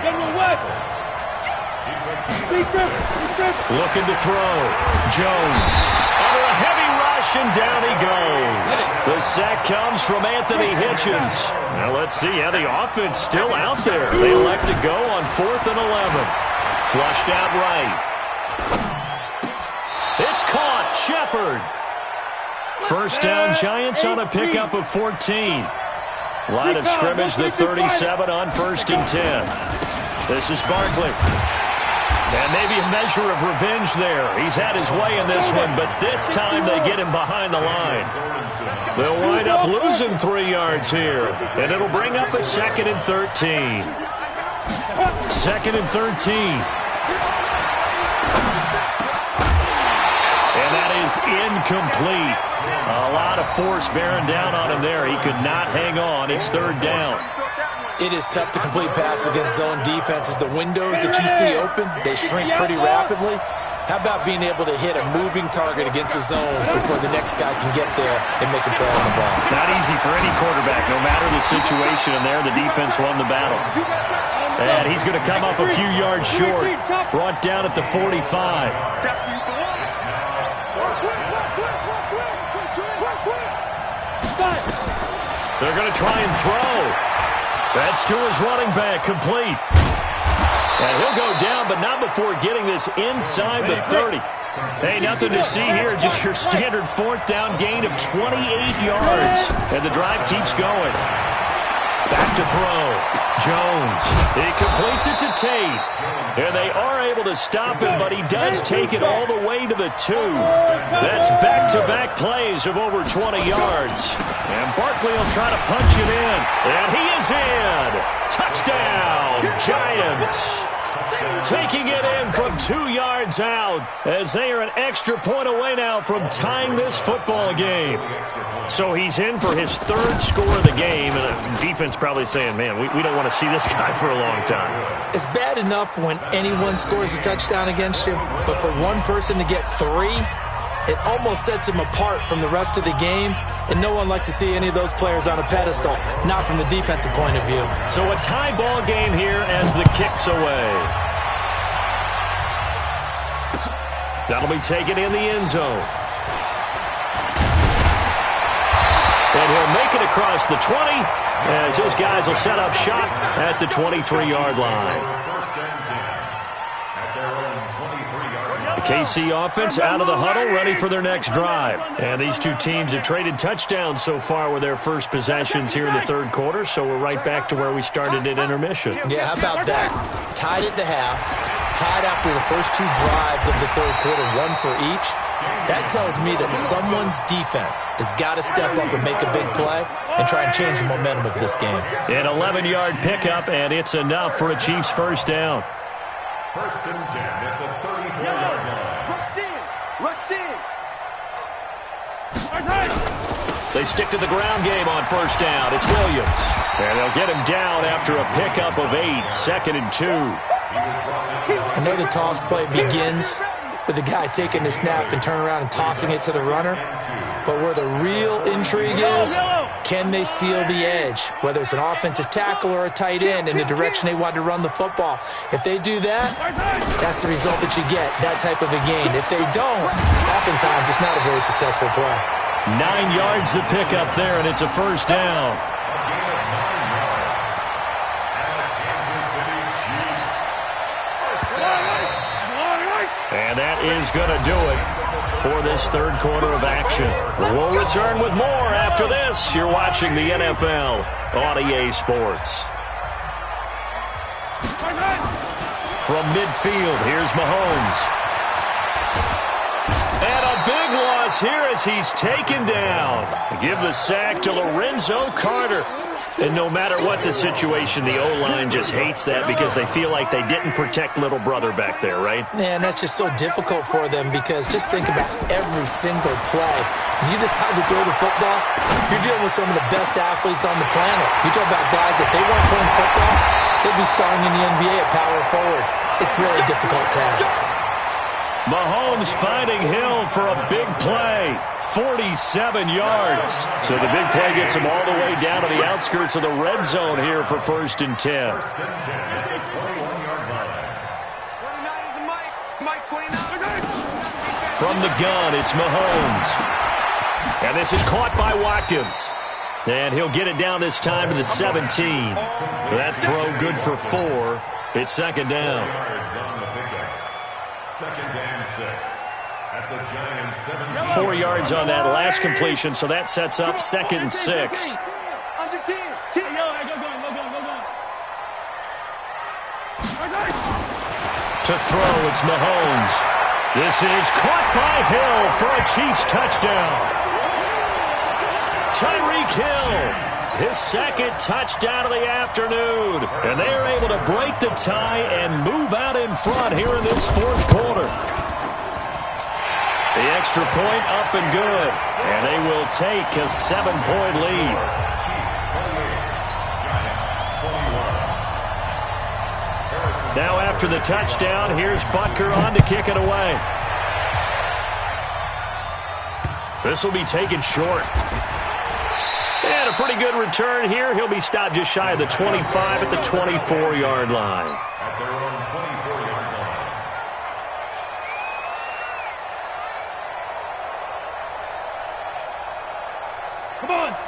General West. Looking to throw. Jones. Under a heavy rush, and down he goes. The sack comes from Anthony Hitchens. Now let's see how the offense still out there. They elect to go on 4th and 11. Flushed out right. It's caught. Shepard. First down, Giants on a pickup of 14. Line of scrimmage, the 37 on 1st and 10. This is Barkley. And maybe a measure of revenge there. He's had his way in this one, but this time they get him behind the line. They'll wind up losing 3 yards here, and it'll bring up a 2nd and 13. 2nd and 13. And that is incomplete. A lot of force bearing down on him there. He could not hang on. It's 3rd down. It is tough to complete passes against zone defenses. The windows that you see open, they shrink pretty rapidly. How about being able to hit a moving target against a zone before the next guy can get there and make a play on the ball? Not easy for any quarterback, no matter the situation, and there the defense won the battle. And he's going to come up a few yards short. Brought down at the 45. They're going to try and throw. That's to his running back, complete. And he'll go down, but not before getting this inside the 30. Hey, nothing to see here, just your standard fourth down gain of 28 yards. And the drive keeps going. Back to throw. Jones. He completes it to Tate. And they are able to stop him, but he does take it all the way to the 2. That's back-to-back plays of over 20 yards. And Barkley will try to punch it in. And he is in. Touchdown, Giants. Taking it in from 2 yards out as they are an extra point away now from tying this football game. So he's in for his third score of the game, and the defense probably saying, man, we don't want to see this guy for a long time. It's bad enough when anyone scores a touchdown against you, but for one person to get 3, it almost sets him apart from the rest of the game, and no one likes to see any of those players on a pedestal, not from the defensive point of view. So a tie ball game here as the kick's away. That'll be taken in the end zone. And he'll make it across the 20 as his guys will set up shop at the 23-yard line. The KC offense out of the huddle, ready for their next drive. And these two teams have traded touchdowns so far with their first possessions here in the third quarter, so we're right back to where we started at intermission. Yeah, how about that? Tied at the half, tied after the first 2 drives of the third quarter, 1 for each. That tells me that someone's defense has got to step up and make a big play and try and change the momentum of this game. An 11-yard pickup, and it's enough for a Chiefs first down. First and 10 at the 34-yard line. Rush in! They stick to the ground game on first down. It's Williams. And they'll get him down after a pickup of 8, 2nd and 2. I know the toss play begins with the guy taking the snap and turning around and tossing it to the runner. But where the real intrigue is, can they seal the edge? Whether it's an offensive tackle or a tight end in the direction they want to run the football. If they do that, that's the result that you get, that type of a gain. If they don't, oftentimes it's not a very successful play. 9 yards to pick up there, and it's a first down. And that is going to do it for this third quarter of action. We'll return with more after this. You're watching the NFL on EA Sports. From midfield, here's Mahomes. And a big loss here as he's taken down. Give the sack to Lorenzo Carter. And no matter what the situation, the O-line just hates that because they feel like they didn't protect little brother back there, right? Man, that's just so difficult for them because just think about every single play. When you decide to throw the football, you're dealing with some of the best athletes on the planet. You talk about guys, if they weren't playing football, they'd be starring in the NBA at power forward. It's really a difficult task. Mahomes finding Hill for a big play. 47 yards. So the big play gets him all the way down to the outskirts of the red zone here for first and 10. First and 10 at the 21-yard line. From the gun, it's Mahomes. And this is caught by Watkins. And he'll get it down this time to the 17. That throw good for 4. It's second down. Second and 6. At the Giants 17. 4 yards on that last completion, so that sets up second and 6. Under 10. Go going. To throw, it's Mahomes. This is caught by Hill for a Chiefs touchdown. Tyreek Hill, his second touchdown of the afternoon. And they are able to break the tie and move out in front here in this fourth quarter. The extra point up and good. And they will take a 7-point lead. Now after the touchdown, here's Butker on to kick it away. This will be taken short. And a pretty good return here. He'll be stopped just shy of the 25 at the 24-yard line. At their own 24-yard line.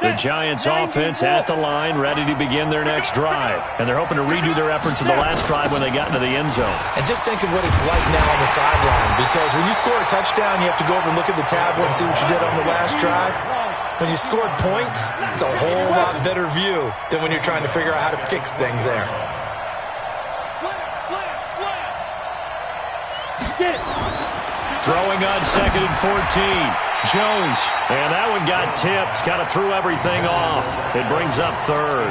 The Giants offense at the line, ready to begin their next drive. And they're hoping to redo their efforts in the last drive when they got into the end zone. And just think of what it's like now on the sideline, because when you score a touchdown, you have to go over and look at the tablet and see what you did on the last drive. When you scored points, it's a whole lot better view than when you're trying to figure out how to fix things there. Throwing on 2nd and 14. Jones, and that one got tipped. Kind of threw everything off. It brings up 3rd.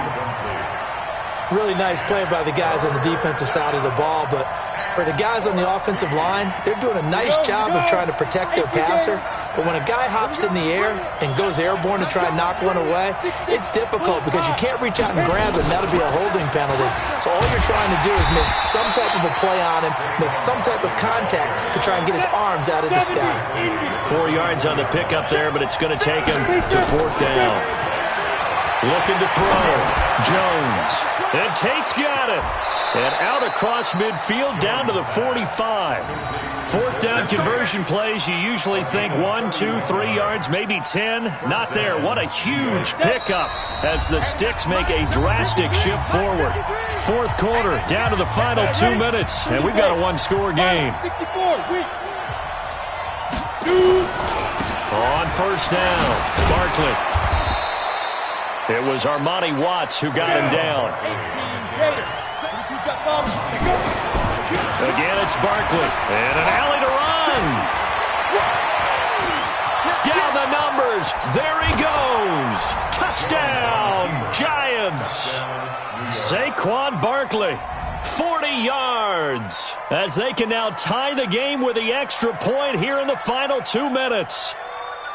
Really nice play by the guys on the defensive side of the ball, but for the guys on the offensive line, they're doing a nice job of trying to protect their passer. But when a guy hops in the air and goes airborne to try and knock one away, it's difficult because you can't reach out and grab him. That'll be a holding penalty. So all you're trying to do is make some type of a play on him, make some type of contact to try and get his arms out of the sky. 4 yards on the pickup there, but it's going to take him to 4th down. Looking to throw. Jones. And Tate's got it. And out across midfield down to the 45. 4th down conversion plays, you usually think 1, 2, 3 yards, maybe 10. Not there. What a huge pickup as the Sticks make a drastic shift forward. 4th quarter, down to the final 2 minutes, and we've got a one-score game. On 1st down, Barkley. It was Armani Watts who got him down. Again, it's Barkley. And an alley to run. Down the numbers. There he goes. Touchdown, Giants. Saquon Barkley. 40 yards. As they can now tie the game with the extra point here in the final 2 minutes.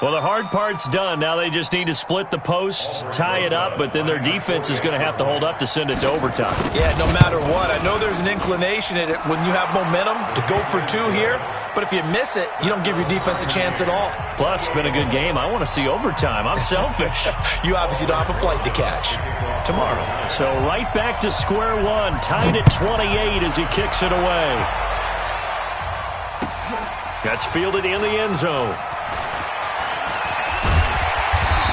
Well, the hard part's done. Now they just need to split the post, tie it up, but then their defense is going to have to hold up to send it to overtime. Yeah, no matter what. I know there's an inclination in it when you have momentum to go for 2 here, but if you miss it, you don't give your defense a chance at all. Plus, it's been a good game. I want to see overtime. I'm selfish. You obviously don't have a flight to catch. Tomorrow. So right back to square one, tied at 28 as he kicks it away. That's fielded in the end zone.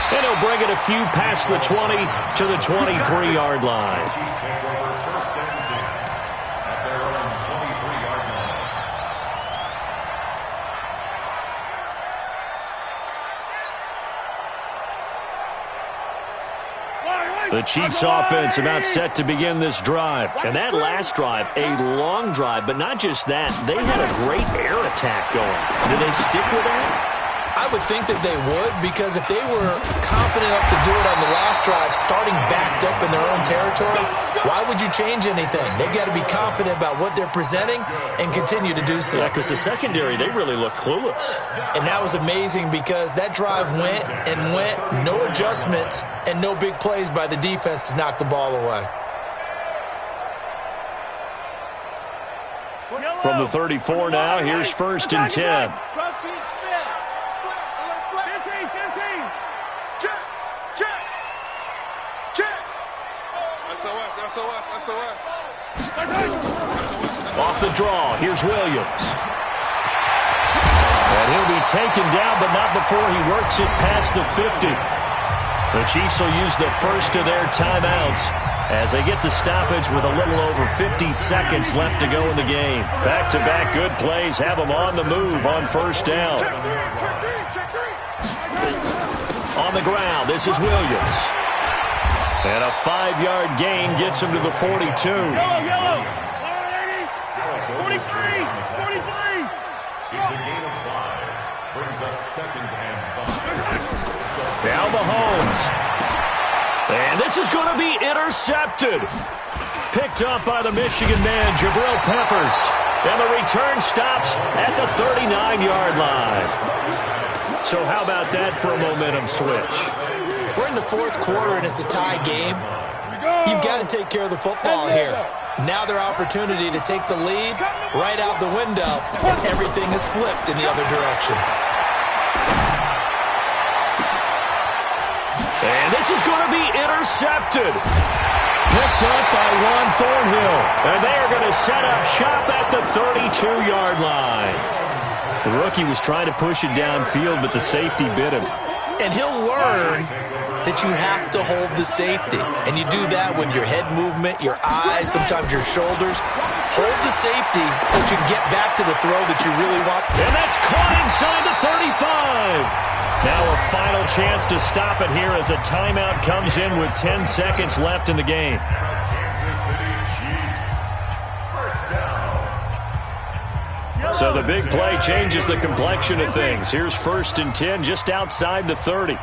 And he'll bring it a few past the 20 to the 23-yard line. The Chiefs offense about set to begin this drive. And that last drive, a long drive, but not just that. They had a great air attack going. Do they stick with that? I would think that they would, because if they were confident enough to do it on the last drive, starting backed up in their own territory, why would you change anything? They've got to be confident about what they're presenting and continue to do so. Yeah, because the secondary, they really look clueless. And that was amazing because that drive went and went, no adjustments and no big plays by the defense to knock the ball away. From the 34 now, here's 1st and 10. Off the draw, here's Williams. And he'll be taken down, but not before he works it past the 50. The Chiefs will use the first of their timeouts as they get the stoppage with a little over 50 seconds left to go in the game. Back-to-back good plays have them on the move on 1st down. On the ground, this is Williams. And a 5-yard gain gets him to the 42. Yellow. 43. It's a gain of 5. Brings up 2nd and 5. Now Mahomes. And this is going to be intercepted. Picked up by the Michigan man, Jabril Peppers. And the return stops at the 39-yard line. So how about that for a momentum switch? We're in the 4th quarter and it's a tie game. You've got to take care of the football here. Now their opportunity to take the lead right out the window, and everything is flipped in the other direction. And this is going to be intercepted. Picked up by Juan Thornhill. And they are going to set up shop at the 32-yard line. The rookie was trying to push it downfield, but the safety bit him. And he'll learn that you have to hold the safety. And you do that with your head movement, your eyes, sometimes your shoulders. Hold the safety so that you can get back to the throw that you really want. And that's caught inside the 35. Now a final chance to stop it here as a timeout comes in with 10 seconds left in the game. Kansas City Chiefs. First down. So the big play changes the complexion of things. Here's 1st and 10 just outside the 30.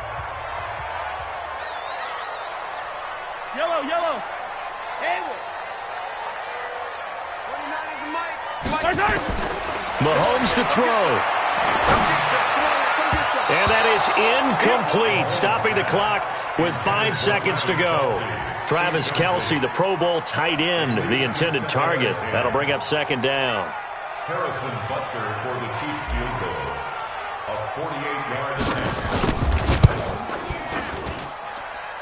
Yellow. Mahomes to throw. And that is incomplete, stopping the clock with 5 seconds to go. Travis Kelce, the Pro Bowl tight end, the intended target. That'll bring up 2nd down. Harrison Butker for the Chiefs field goal. A 48-yard attempt.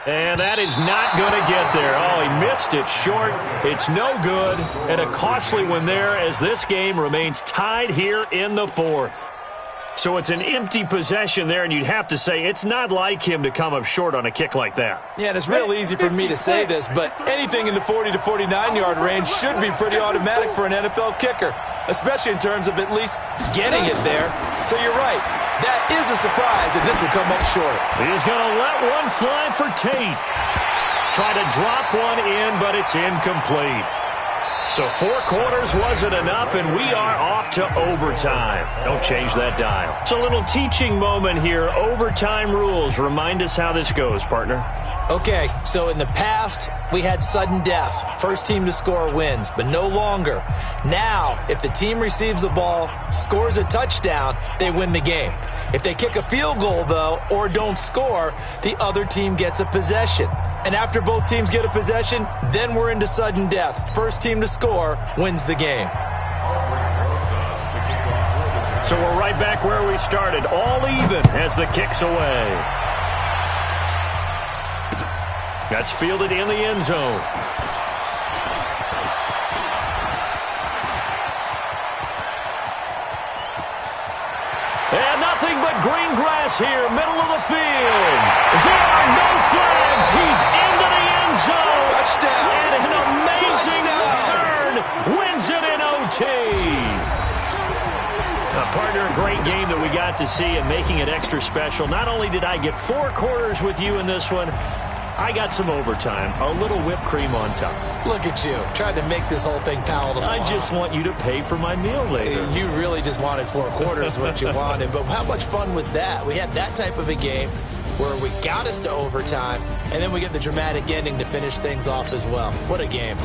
And that is not going to get there. Oh, he missed it short. It's no good. And a costly one there as this game remains tied here in the 4th. So it's an empty possession there, and you'd have to say it's not like him to come up short on a kick like that. Yeah, and it's real easy for me to say this, but anything in the 40 to 49-yard range should be pretty automatic for an NFL kicker, especially in terms of at least getting it there. So you're right. That is a surprise, and this will come up short. He's going to let one fly for Tate. Try to drop one in, but it's incomplete. So 4 quarters wasn't enough, and we are off to overtime. Don't change that dial. It's a little teaching moment here. Overtime rules. Remind us how this goes, partner. Okay, so in the past, we had sudden death. First team to score wins, but no longer. Now, if the team receives the ball, scores a touchdown, they win the game. If they kick a field goal, though, or don't score, the other team gets a possession. And after both teams get a possession, then we're into sudden death. First team to score wins the game. So we're right back where we started. All even as the kick's away. That's fielded in the end zone. And nothing but green grass here, middle of the field. There are no flags. He's into the end zone. Touchdown. And an amazing return wins it in OT. Partner, a great game that we got to see and making it extra special. Not only did I get 4 quarters with you in this one, I got some overtime, a little whipped cream on top. Look at you, trying to make this whole thing palatable. I just want you to pay for my meal later. You really just wanted 4 quarters, what you wanted. But how much fun was that? We had that type of a game where we got us to overtime, and then we get the dramatic ending to finish things off as well. What a game.